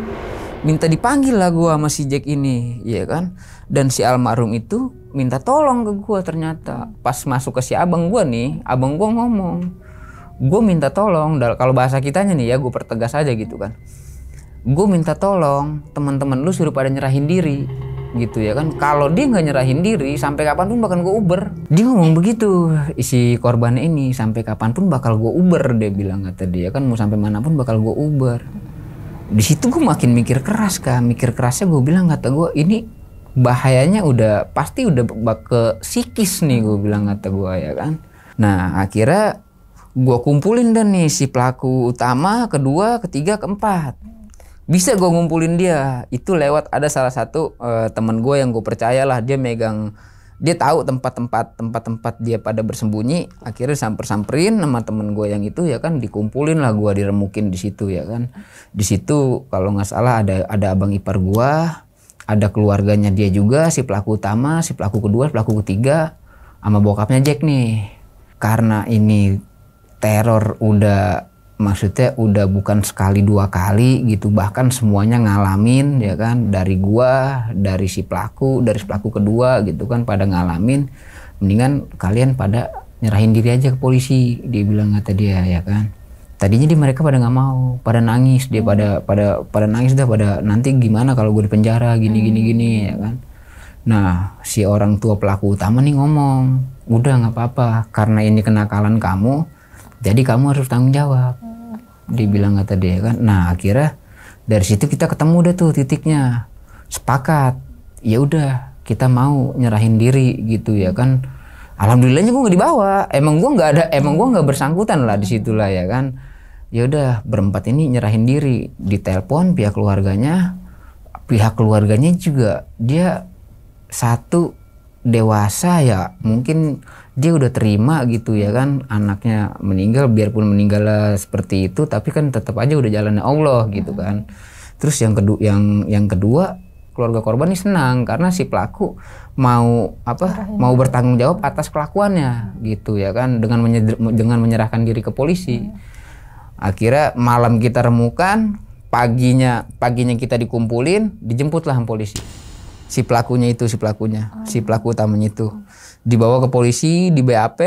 minta dipanggil lah gue sama si Jack ini, ya kan. Dan si almarhum itu minta tolong ke gue ternyata. Pas masuk ke si abang gue nih, abang gue ngomong, gue minta tolong, kalau bahasa kitanya nih ya, gue pertegas aja gitu kan, gue minta tolong teman-teman lu suruh pada nyerahin diri gitu ya kan. Kalau dia nggak nyerahin diri, sampai kapanpun bakal gue uber. Dia ngomong begitu, isi korban ini, sampai kapanpun bakal gue uber, dia bilang, kata dia kan, mau sampai manapun bakal gue uber. Di situ gue makin mikir keras Kak. Mikir kerasnya gue bilang, kata gue, ini bahayanya udah pasti udah ke psikis nih, gue bilang, kata gue, ya kan. Nah akhirnya gue kumpulin dan nih si pelaku utama, kedua, ketiga, keempat. Bisa gue ngumpulin dia itu lewat ada salah satu teman gue yang gue percaya lah, dia megang, dia tahu tempat-tempat dia pada bersembunyi. Akhirnya samperin sama temen gue yang itu ya kan, dikumpulin lah, gue diremukin di situ ya kan. Di situ kalau nggak salah ada abang ipar gue, ada keluarganya dia juga, si pelaku utama, si pelaku kedua, pelaku ketiga, sama bokapnya Jack nih. Karena ini teror maksudnya udah bukan sekali dua kali gitu, bahkan semuanya ngalamin ya kan, dari gua, dari si pelaku kedua gitu kan, pada ngalamin. Mendingan kalian pada nyerahin diri aja ke polisi, dia bilang kata dia ya kan. Tadinya mereka pada nggak mau, pada nangis, dia pada nangis dah, pada nanti gimana kalau gue di penjara gini ya kan. Nah si orang tua pelaku utama nih ngomong, udah nggak apa-apa karena ini kenakalan kamu, jadi kamu harus tanggung jawab. Dia bilang kata dia kan. Nah akhirnya dari situ kita ketemu deh tuh titiknya, sepakat, ya udah kita mau nyerahin diri gitu ya kan. Alhamdulillahnya gue nggak dibawa, emang gue nggak bersangkutan lah di situ lah ya kan. Ya udah berempat ini nyerahin diri, ditelepon pihak keluarganya juga dia satu dewasa ya, mungkin dia udah terima gitu ya kan, anaknya meninggal, biarpun meninggal seperti itu tapi kan tetap aja udah jalannya Allah gitu kan. Terus yang kedua keluarga korban ini senang karena si pelaku mau bertanggung jawab atas kelakuannya gitu ya kan, dengan menyerahkan diri ke polisi. Akhirnya malam kita remukan, paginya kita dikumpulin, dijemputlah sama polisi. Si pelaku utamanya itu dibawa ke polisi, di BAP,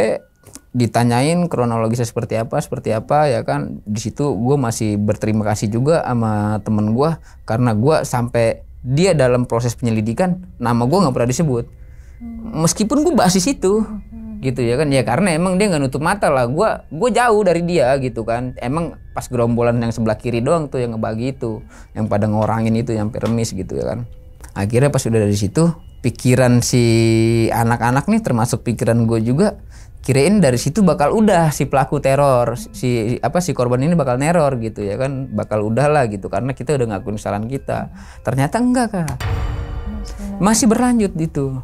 ditanyain kronologisnya seperti apa ya kan. Di situ gue masih berterima kasih juga sama temen gue karena gue sampai dia dalam proses penyelidikan nama gue nggak pernah disebut, meskipun gue basis itu gitu ya kan, ya karena emang dia nggak nutup mata lah, gue jauh dari dia gitu kan. Emang pas gerombolan yang sebelah kiri doang tuh yang ngebagi itu, yang pada ngorangin itu yang remis gitu ya kan. Akhirnya pas udah dari situ, pikiran si anak-anak nih termasuk pikiran gue juga, kirain dari situ bakal udah si pelaku teror, si korban ini bakal neror gitu ya kan, bakal udah lah gitu karena kita udah ngakuin kesalahan kita. Ternyata enggak Kak, masih berlanjut gitu.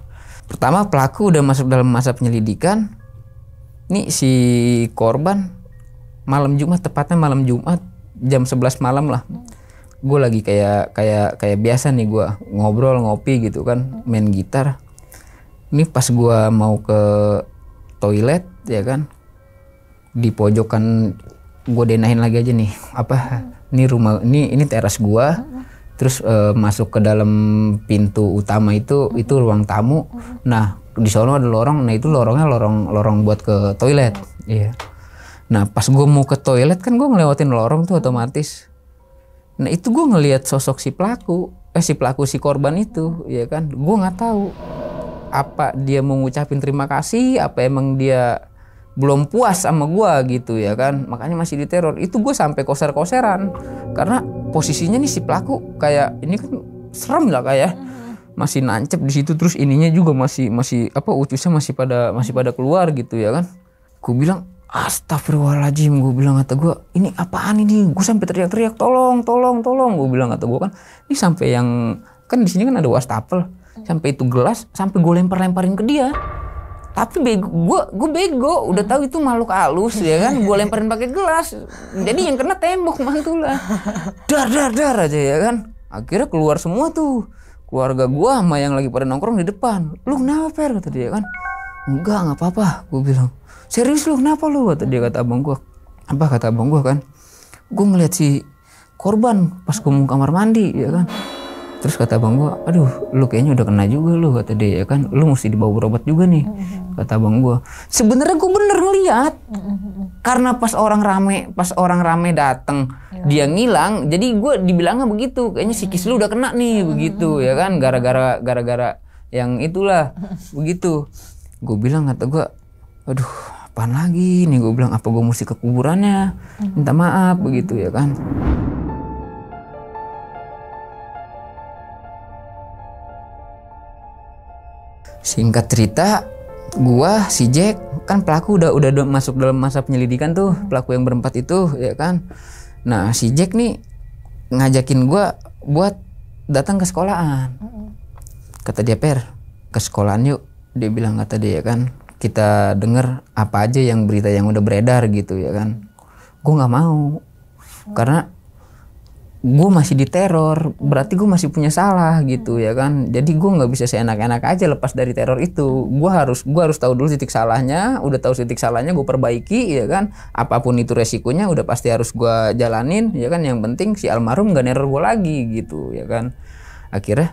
Pertama pelaku udah masuk dalam masa penyelidikan. Nih si korban tepatnya malam Jumat jam 11 malam lah. Gue lagi kayak biasa nih, gue ngobrol ngopi gitu kan, main gitar. Ini pas gue mau ke toilet ya kan, di pojokan gue denahin lagi aja nih ini rumah ini teras gue. Terus masuk ke dalam pintu utama itu ruang tamu. Nah di sono ada lorong, nah itu lorongnya lorong buat ke toilet. Iya. Nah pas gue mau ke toilet kan gue ngelewatin lorong tuh otomatis. Nah itu gue ngelihat sosok si korban itu ya kan. Gue nggak tahu apa dia mau ngucapin terima kasih, apa emang dia belum puas sama gue gitu ya kan, makanya masih diteror. Itu gue sampai koser-koseran karena posisinya nih si pelaku kayak ini kan serem lah kayak masih nancep di situ, terus ininya juga masih ucusnya masih pada keluar gitu ya kan. Gue bilang astagfirullahaladzim, gue bilang kata gue, ini apaan ini? Gue sampai teriak-teriak tolong, gue bilang kata gue kan, ini sampai yang kan di sini kan ada wastafel, sampai itu gelas sampai gue lemparin ke dia. Tapi gue bego, udah tahu itu makhluk halus ya kan, gue lemparin pakai gelas, jadi yang kena tembok mantulah, dar aja ya kan. Akhirnya keluar semua tuh keluarga gue sama yang lagi pada nongkrong di depan. Lu kenapa Per? Kata dia kan. Enggak apa-apa, gue bilang. Serius lu kenapa lu? Kata dia, kata abang gue. Apa kata abang gue kan? Gue ngeliat si korban pas gue mau kamar mandi ya kan. Terus kata abang gue, aduh lu kayaknya udah kena juga lu, kata dia ya kan, lu mesti dibawa berobat juga nih, kata abang gue. Sebenarnya gue bener ngeliat, karena pas orang rame dateng dia ngilang, jadi gue dibilangnya begitu, kayaknya psikis lu udah kena nih begitu ya kan, gara-gara yang itulah begitu. Gue bilang kata gue, aduh apaan lagi nih, gue bilang apa gue mesti ke kuburannya minta maaf begitu ya kan. Singkat cerita, gua si Jack kan pelaku udah masuk dalam masa penyelidikan tuh, pelaku yang berempat itu ya kan. Nah si Jack nih ngajakin gua buat datang ke sekolahan. Kata dia, Per, ke sekolahan yuk. Dia bilang kata dia ya kan, kita denger apa aja yang berita yang udah beredar gitu ya kan. Gua nggak mau karena gue masih diteror, berarti gue masih punya salah gitu ya kan. Jadi gue nggak bisa seenak-enak aja lepas dari teror itu. Gue harus tahu dulu titik salahnya. Udah tahu titik salahnya gue perbaiki ya kan. Apapun itu resikonya udah pasti harus gue jalanin ya kan. Yang penting si almarhum nggak neror gue lagi gitu ya kan. Akhirnya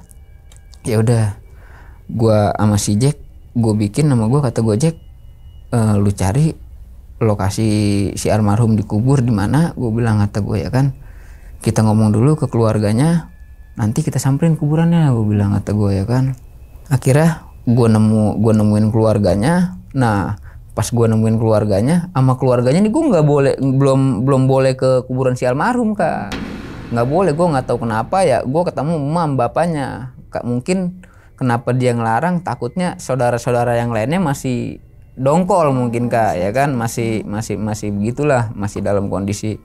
ya udah, gue sama si Jack gue bikin nama gue, kata gue, Jack lu cari lokasi si almarhum dikubur di mana. Gue bilang kata gue ya kan, kita ngomong dulu ke keluarganya, nanti kita samperin kuburannya. Gue bilang kata gue ya kan. Akhirnya gue nemuin keluarganya. Nah pas gue nemuin keluarganya, sama keluarganya nih gue nggak boleh, belum boleh ke kuburan si almarhum Kak. Nggak boleh, gue nggak tahu kenapa ya. Gue ketemu mam bapaknya Kak, mungkin kenapa dia ngelarang, takutnya saudara-saudara yang lainnya masih dongkol mungkin Kak ya kan, masih begitulah, masih dalam kondisi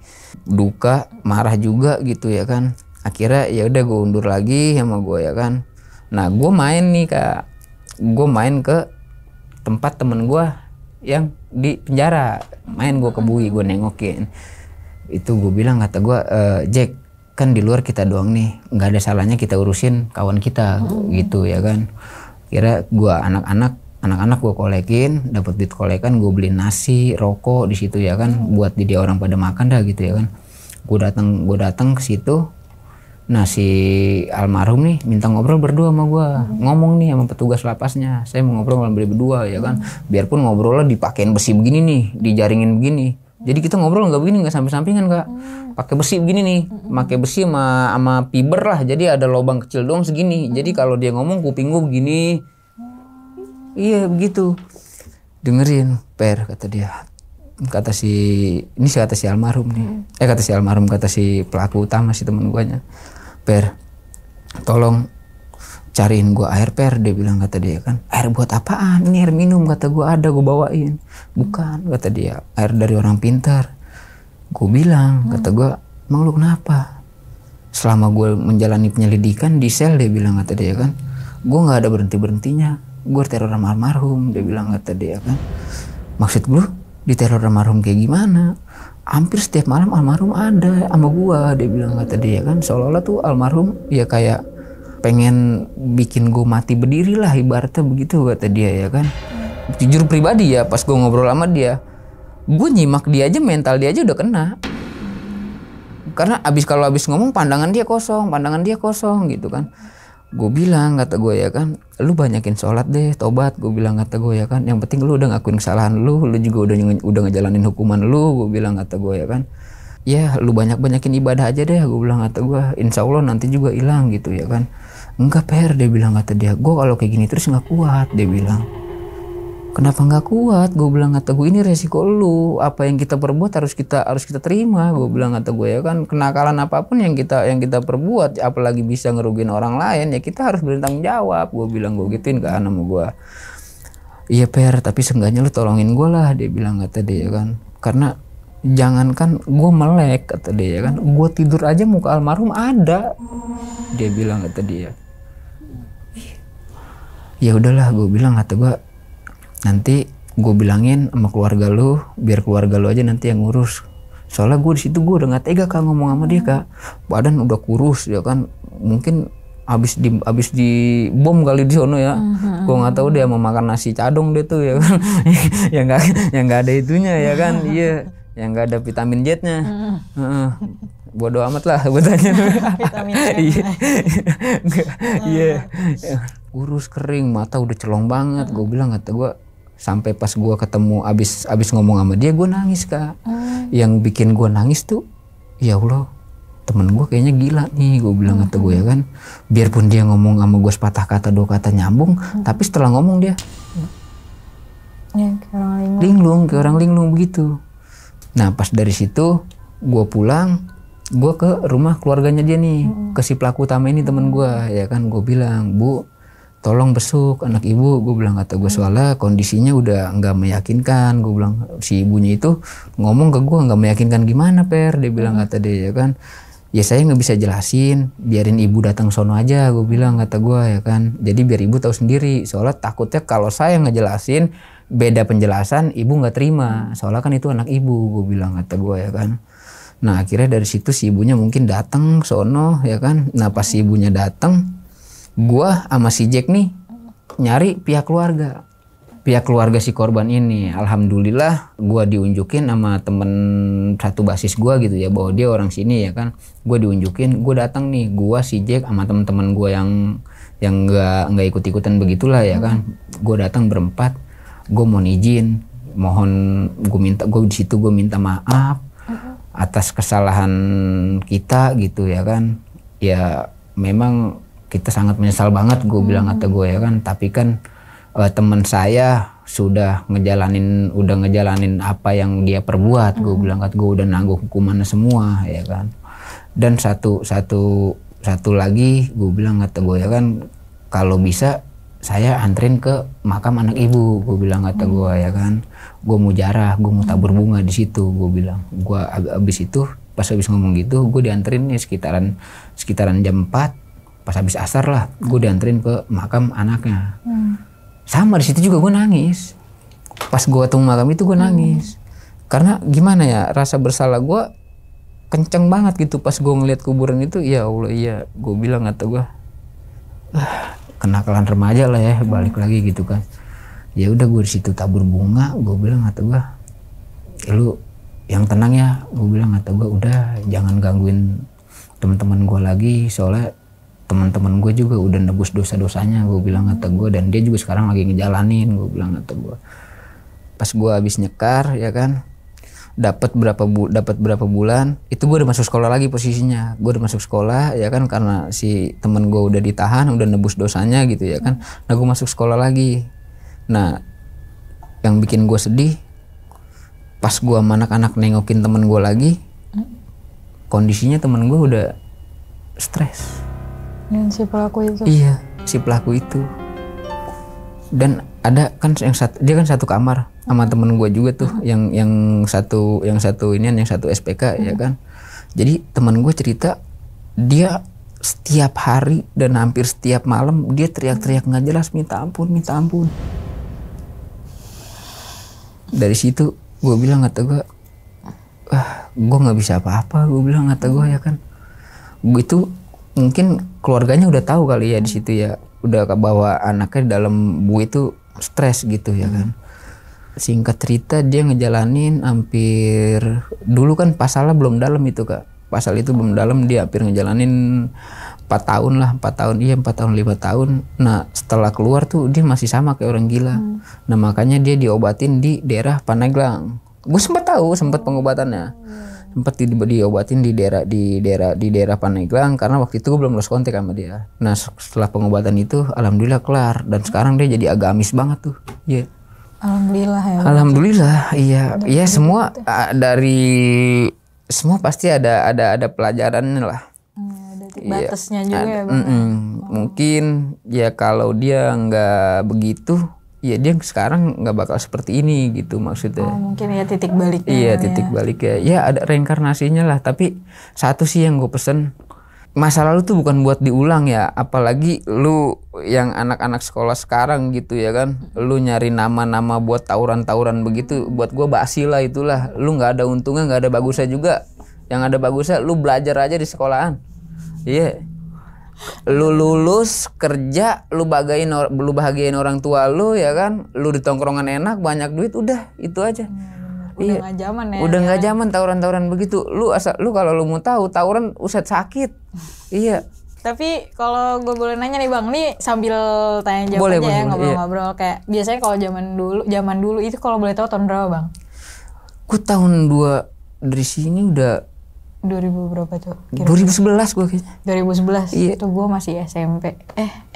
duka, marah juga gitu ya kan. Akhirnya ya udah gue undur lagi sama gue ya kan. Nah gue main nih Kak, gue main ke tempat temen gue yang di penjara, main gue ke Bui, gue nengokin. Itu gue bilang kata gue, Jack kan di luar kita doang nih, nggak ada salahnya kita urusin kawan kita gitu ya kan. Kira gue anak-anak gue kolekin, dapat duit kolekan, gue beli nasi, rokok di situ ya kan, buat dia orang pada makan dah gitu ya kan. Gue datang ke situ. Nah si almarhum nih minta ngobrol berdua sama gue, ngomong nih sama petugas lapasnya, saya mau ngobrol sama berdua ya kan. Biarpun ngobrolnya dipakein besi begini nih, dijaringin begini. Jadi kita ngobrol nggak begini, nggak samping-sampingan Kak, pakai besi begini nih, pakai besi sama fiber lah. Jadi ada lubang kecil doang segini. Jadi kalau dia ngomong kuping gue begini. Iya begitu. Dengerin Per, kata dia. Kata si almarhum nih. Kata si almarhum, kata si pelaku utama, si temen guanya. Per, tolong cariin gua air Per, dia bilang kata dia kan. Air buat apaan? Ini air minum, kata gua ada, gua bawain. Bukan, kata dia, air dari orang pintar. Gua bilang, kata gua, emang lu kenapa? Selama gua menjalani penyelidikan di sel, dia bilang kata dia kan, gua nggak ada berhentinya. Gua teror sama almarhum, dia bilang kata dia kan. Maksud lu diteror almarhum kayak gimana? Hampir setiap malam almarhum ada sama gua, dia bilang kata dia kan. Seolah-olah tuh almarhum ya kayak pengen bikin gua mati berdiri lah, ibaratnya begitu kata dia ya kan. Jujur pribadi ya, pas gua ngobrol sama dia, gua nyimak dia aja, mental dia aja udah kena. Karena kalau abis ngomong pandangan dia kosong gitu kan. Gue bilang kata gue ya kan, lu banyakin sholat deh, tobat, gue bilang kata gue ya kan. Yang penting lu udah ngakuin kesalahan lu juga udah ngejalanin hukuman lu, gue bilang kata gue ya kan. Ya lu banyakin ibadah aja deh, gue bilang kata gue, insya Allah nanti juga hilang gitu ya kan. Enggak Per, dia bilang kata dia, gue kalau kayak gini terus nggak kuat, dia bilang. Kenapa nggak kuat? Gue bilang kata gue, ini resiko lu, apa yang kita perbuat harus kita terima. Gue bilang kata gue ya kan, kenakalan apapun yang kita perbuat, apalagi bisa ngerugiin orang lain, ya kita harus bertanggung jawab. Gue bilang, gue gituin kan sama gue. Iya Per, tapi seenggaknya lu tolongin gue lah, dia bilang kata dia kan. Karena jangankan gue melek, kata dia kan, gue tidur aja muka almarhum ada, dia bilang kata dia. Ya udahlah, gue bilang kata gue, nanti gue bilangin sama keluarga lu, biar keluarga lu aja nanti yang ngurus. Soalnya gue di situ gue udah nggak tega Kak ngomong sama dia Kak. Badan udah kurus ya kan, mungkin abis di bom kali di sono ya. Gue nggak tahu dia mau makan nasi cadong dia tuh ya kan. yang nggak ada itunya ya kan. Iya, yang nggak ada vitamin Z-nya. Bodoh amat lah betanya. Vitamin Z. Iya. Kurus, kering, mata udah celong banget. Gue bilang kata gue, sampai pas gue ketemu abis ngomong sama dia, gue nangis Kak. Yang bikin gue nangis tuh, ya Allah, temen gue kayaknya gila nih, gue bilang kata gue ya kan. Biarpun dia ngomong sama gue sepatah kata dua kata nyambung, tapi setelah ngomong dia ya, kayak orang linglung begitu. Nah pas dari situ gue pulang, gue ke rumah keluarganya dia nih, ke si pelaku utama ini temen gue ya kan. Gue bilang, Bu, tolong besuk anak ibu, gue bilang kata gue, soalnya kondisinya udah nggak meyakinkan. Gue bilang, si ibunya itu ngomong ke gue nggak meyakinkan. Gimana Per, dia bilang kata dia ya kan. Ya saya nggak bisa jelasin, biarin ibu datang sono aja, gue bilang kata gue ya kan. Jadi biar ibu tahu sendiri, soalnya takutnya kalau saya ngejelasin beda penjelasan, ibu nggak terima, soalnya kan itu anak ibu, gue bilang kata gue ya kan. Nah akhirnya dari situ si ibunya mungkin datang sono ya kan. Nah pas si ibunya datang, gua sama si Jack nih nyari pihak keluarga si korban ini. Alhamdulillah gua diunjukin sama temen satu basis gua gitu ya, bahwa dia orang sini ya kan. Gua diunjukin, gua datang nih, gua si Jack sama temen-temen gua yang nggak ikut-ikutan begitulah ya kan. Gua datang berempat, gua mau izin mohon gue di situ gue minta maaf atas kesalahan kita gitu ya kan. Ya memang kita sangat menyesal banget gue bilang kata gue ya kan, tapi kan teman saya sudah ngejalanin apa yang dia perbuat. Gue bilang kata gue udah nanggung hukumannya semua ya kan. Dan satu lagi gue bilang kata gue ya kan, kalau bisa saya anterin ke makam anak ibu. Gue bilang kata gue ya kan, gue mau jarah, gue mau tabur bunga di situ. Gue bilang gue abis itu pas habis ngomong gitu gue dianterin nih sekitaran jam 4 pas habis asar lah, gue dianterin ke makam anaknya. Sama di situ juga gue nangis. Pas gue ketemu makam itu gue nangis. Karena gimana ya, rasa bersalah gue kenceng banget gitu pas gue ngeliat kuburan itu. Ya Allah, iya, gue bilang kata gue, kenakalan remaja lah ya, balik lagi gitu kan. Ya udah gue di situ tabur bunga, gue bilang kata gue, lu yang tenang ya, gue bilang kata gue, udah jangan gangguin teman-teman gue lagi, soalnya teman-teman gue juga udah nebus dosa-dosanya. Gue bilang kata gue, dan dia juga sekarang lagi ngejalanin. Gue bilang kata gue, pas gue habis nyekar ya kan, dapat berapa bulan itu gue udah masuk sekolah lagi posisinya. Gue udah masuk sekolah ya kan, karena si temen gue udah ditahan, udah nebus dosanya gitu ya kan. Nah gue masuk sekolah lagi. Nah yang bikin gue sedih, pas gue sama anak-anak nengokin temen gue lagi, kondisinya temen gue udah stres. Yang si pelaku itu. Iya, si pelaku itu. Dan ada kan dia kan satu kamar sama temen gue juga tuh, yang satu SPK ya kan. Jadi temen gue cerita, dia setiap hari dan hampir setiap malam dia teriak-teriak nggak jelas, minta ampun. Dari situ gue bilang kata gue, gue nggak bisa apa-apa. Gue bilang kata gue ya kan, gue itu mungkin keluarganya udah tahu kali ya di situ ya, udah bahwa anaknya dalam itu stres gitu ya kan. Singkat cerita dia ngejalanin hampir, dulu kan pasalnya belum dalam itu Kak, pasal itu belum dalam, dia hampir ngejalanin 4 tahun, 5 tahun. Nah setelah keluar tuh dia masih sama kayak orang gila. Nah makanya dia diobatin di daerah Pandeglang. Gue sempat pengobatannya, sempat diobatin di daerah Pandeglang, karena waktu itu gue belum lost kontak sama dia. Nah setelah pengobatan itu alhamdulillah kelar, dan sekarang dia jadi agamis banget tuh. Iya. Alhamdulillah ya. Alhamdulillah, iya. Iya semua dari semua pasti ada pelajarannya lah. Ada batasnya juga ya Bang. Mungkin ya kalau dia nggak begitu, ya dia sekarang nggak bakal seperti ini gitu maksudnya. Mungkin ya titik baliknya. Iya titik baliknya. Ya ada reinkarnasinya lah. Tapi satu sih yang gue pesen, masa lalu tuh bukan buat diulang ya. Apalagi lu yang anak-anak sekolah sekarang gitu ya kan, lu nyari nama-nama buat tawuran-tawuran begitu, buat gue basi lah itulah. Lu nggak ada untungnya, nggak ada bagusnya juga. Yang ada bagusnya lu belajar aja di sekolahan. Iya. Lu lulus kerja, lu bahagiain orang tua lu ya kan, lu di tongkrongan enak, banyak duit, udah itu aja. Udah nggak zaman ya. Udah nggak zaman tawuran-tawuran begitu. Lu kalau lu mau tahu tawuran uset sakit. Iya. Tapi kalau gue boleh nanya nih Bang, nih sambil tanya jawab boleh, aja ya, ngobrol-ngobrol. Iya. Kayak biasanya kalau zaman dulu itu kalau boleh tahu tahun berapa Bang? Gue tahun 2 dari sini udah 2000 berapa tuh? Kira-kira? 2011 gue kayaknya. 2011? Iya. Itu gue masih SMP.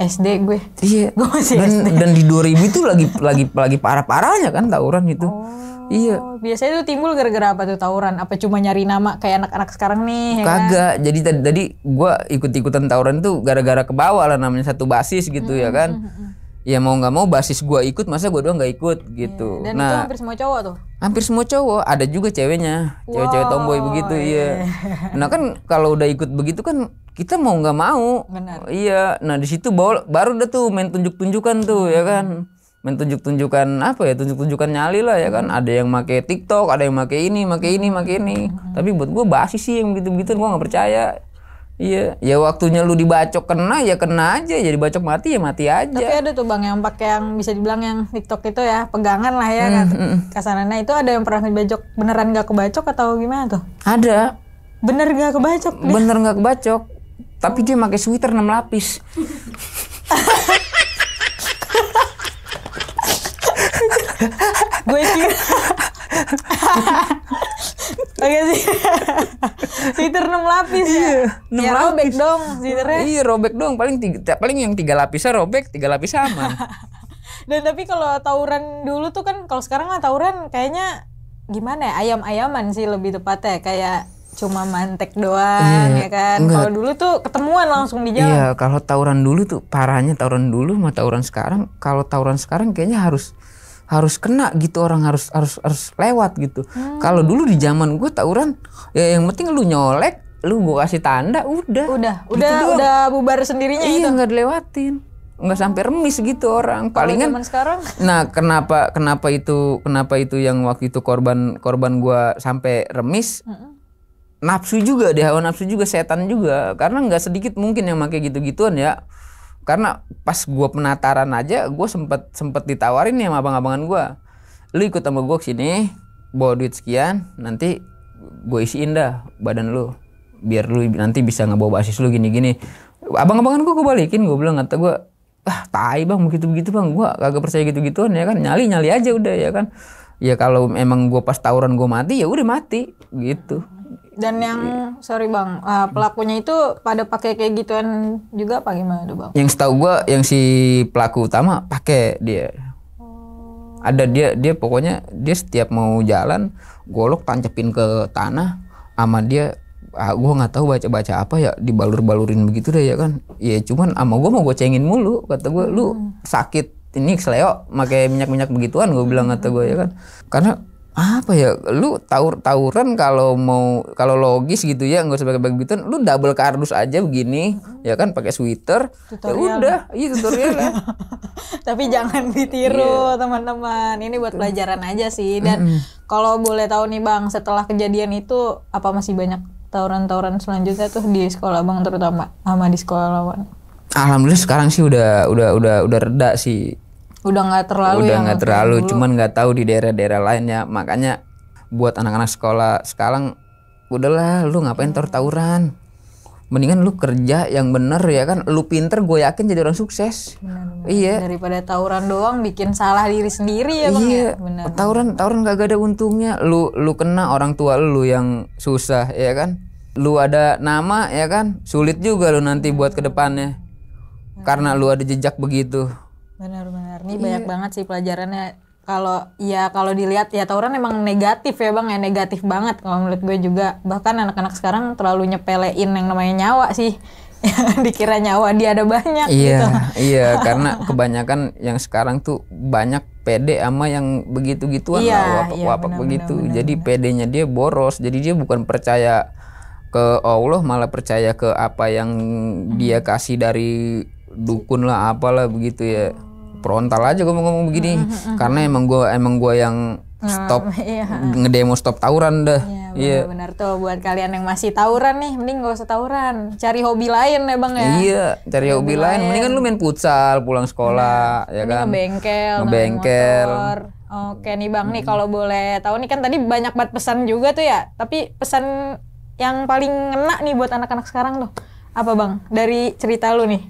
SD gue. Iya. Gue masih SD. Dan di 2000 itu lagi parah-parahnya kan tawuran itu. Iya. Biasanya tuh timbul gara-gara apa tuh tawuran? Apa cuma nyari nama kayak anak-anak sekarang nih? Ya Kagak. kan? Jadi tadi gue ikut-ikutan tawuran tuh gara-gara ke bawah lah, namanya satu basis gitu ya kan. Ya mau nggak mau basis gue ikut, masa gue doang nggak ikut gitu. Dan itu hampir semua cowok tuh? Hampir semua cowok, ada juga ceweknya, cewek-cewek tomboy begitu, iya. Nah kan kalau udah ikut begitu kan kita mau nggak mau. Benar. Iya. Nah di situ baru udah tuh main tunjuk-tunjukkan tuh ya kan. Main tunjuk-tunjukkan apa ya, tunjuk-tunjukkan nyali lah ya kan. Ada yang make TikTok, ada yang make ini. Tapi buat gue basi sih yang begitu-begitu, gue nggak percaya. Iya, ya waktunya lu dibacok kena ya kena aja, jadi bacok mati ya mati aja. Tapi ada tuh Bang yang pakai yang bisa dibilang yang TikTok itu ya, pegangan lah ya kan. Kasarannya itu ada yang pernah dibacok beneran gak kebacok atau gimana tuh? Ada. Bener gak kebacok? Bener gak kebacok. Tapi dia pakai sweater 6 lapis. Gue kira oke sih. Sweater 6 lapis ya. Ya robek dong sweaternya. Iya robek dong, paling yang 3 lapisnya robek, 3 lapis aman. Dan tapi kalau tawuran dulu tuh kan, kalau sekarang mah tawuran kayaknya gimana ya, ayam-ayaman sih lebih tepatnya, kayak cuma mantek doang ya kan. Kalau dulu tuh ketemuan langsung di jalan. Iya, kalau tawuran dulu tuh parahnya tawuran dulu sama tawuran sekarang. Kalau tawuran sekarang kayaknya harus kena gitu, orang harus lewat gitu. Kalau dulu di zaman gue tawuran ya yang penting lu nyolek, lu gue kasih tanda udah bubar sendirinya. Iya, nggak dilewatin, nggak sampai remis gitu orang. Palingan zaman sekarang. Nah, kenapa itu yang waktu itu korban gue sampai remis? Nafsu juga, dia hawa nafsu juga, setan juga, karena nggak sedikit mungkin yang pakai gitu-gituan ya. Karena pas gue penataran aja, gue sempet ditawarin nih sama abang-abangan gue, lu ikut sama gue kesini, bawa duit sekian, nanti gue isiin dah badan lu, biar lu nanti bisa ngebawa basis lu gini-gini. Abang-abangan gue balikin, gue bilang, kata gue, tai bang, begitu-begitu bang, gue kagak percaya gitu-gituan ya kan, nyali aja udah ya kan. Ya kalau emang gue pas tawuran gue mati, ya udah mati gitu. Dan yang sorry bang, pelakunya itu pada pakai kayak gituan juga apa gimana tuh bang? Yang setahu gue, yang si pelaku utama pakai dia. Ada dia pokoknya dia setiap mau jalan golok tancepin ke tanah sama dia. Gue nggak tahu baca apa ya, dibalur-balurin begitu deh ya kan. Ya cuman sama gue mau gocengin mulu, kata gue, lu sakit ini seleo pakai minyak begituan, gue bilang, kata gue ya kan. Karena apa ya, lu tawuran kalau logis gitu ya, nggak usah pakai begituan, lu double kardus aja begini ya kan, pakai sweater, ya udah, iya tutorial ya. Tapi jangan ditiru teman-teman, ini buat pelajaran aja sih. Dan kalau boleh tahu nih bang, setelah kejadian itu apa masih banyak tawuran selanjutnya tuh di sekolah bang, terutama sama di sekolah lawan? Alhamdulillah sekarang sih udah reda sih. Udah nggak terlalu, cuman nggak tahu di daerah-daerah lain ya. Makanya buat anak-anak sekolah sekarang, udahlah lu ngapain tawuran, mendingan lu kerja yang bener ya kan, lu pinter gue yakin jadi orang sukses. Benar. Iya, daripada tawuran doang bikin salah diri sendiri ya bang. Iya, ya? Benar. Tawuran gak ada untungnya, lu kena orang tua lu yang susah ya kan, lu ada nama ya kan, sulit juga lu nanti buat kedepannya karena lu ada jejak begitu. Benar. Ini banyak banget sih pelajarannya. Kalau dilihat ya tawuran emang negatif ya bang, ya negatif banget kalau menurut gue juga. Bahkan anak-anak sekarang terlalu nyepelein yang namanya nyawa sih. Dikira nyawa dia ada banyak gitu. Iya, karena kebanyakan yang sekarang tuh banyak pede sama yang begitu-gituan wapak begitu. Jadi pedenya dia boros. Jadi dia bukan percaya ke Allah, malah percaya ke apa yang dia kasih dari dukun lah apalah begitu ya. Frontal aja gue ngomong begini, karena emang gue yang stop ngedemo stop tawuran dah. Iya benar tuh, buat kalian yang masih tawuran nih, mending gak usah tawuran, cari hobi lain ya bang ya. Iya, cari hobi lain. Mendingan lu main futsal pulang sekolah ya kan. Ngebengkel. Oke nih bang, nih kalau boleh tahu nih, kan tadi banyak banget pesan juga tuh ya, tapi pesan yang paling ngena nih buat anak-anak sekarang tuh apa bang, dari cerita lu nih?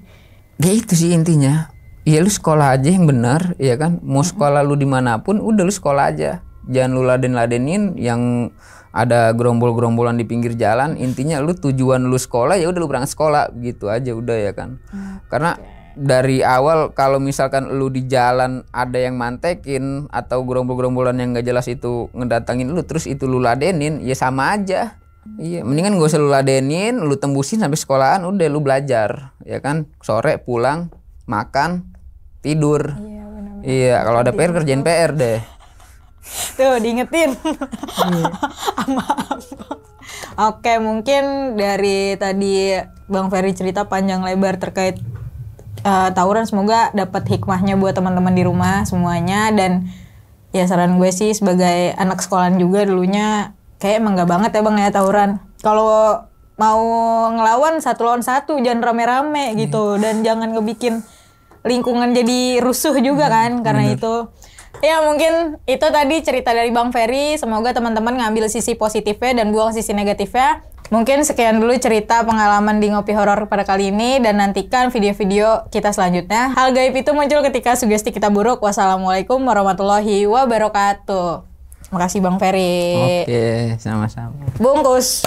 Ya itu sih intinya. Ya lu sekolah aja yang benar, ya kan. Mau sekolah lu dimanapun, udah lu sekolah aja. Jangan lu ladenin yang ada gerombol-gerombolan di pinggir jalan. Intinya lu tujuan lu sekolah, ya udah lu berangkat sekolah, gitu aja udah ya kan. Karena dari awal kalau misalkan lu di jalan ada yang mantekin atau gerombol-gerombolan yang nggak jelas itu ngedatangin lu, terus itu lu ladenin, ya sama aja. Iya, mendingan gak usah lu ladenin, lu tembusin sampai sekolahan, udah lu belajar, ya kan. Sore pulang, makan, tidur. Iya, kalau ada PR kerjain PR deh. Tuh diingetin. Oke, mungkin dari tadi Bang Ferry cerita panjang lebar terkait tawuran, semoga dapat hikmahnya buat teman-teman di rumah semuanya. Dan ya saran gue sih sebagai anak sekolahan juga dulunya, kayak emang gak banget ya bang ya tawuran. Kalau mau ngelawan 1 lawan 1, jangan rame-rame gitu. Dan jangan ngebikin lingkungan jadi rusuh juga kan, karena itu. Ya mungkin itu tadi cerita dari Bang Ferry. Semoga teman-teman ngambil sisi positifnya dan buang sisi negatifnya. Mungkin sekian dulu cerita pengalaman di Ngopi Horor pada kali ini dan nantikan video-video kita selanjutnya. Hal gaib itu muncul ketika sugesti kita buruk. Wassalamualaikum warahmatullahi wabarakatuh. Makasih Bang Ferry. Oke, sama-sama. Bungkus.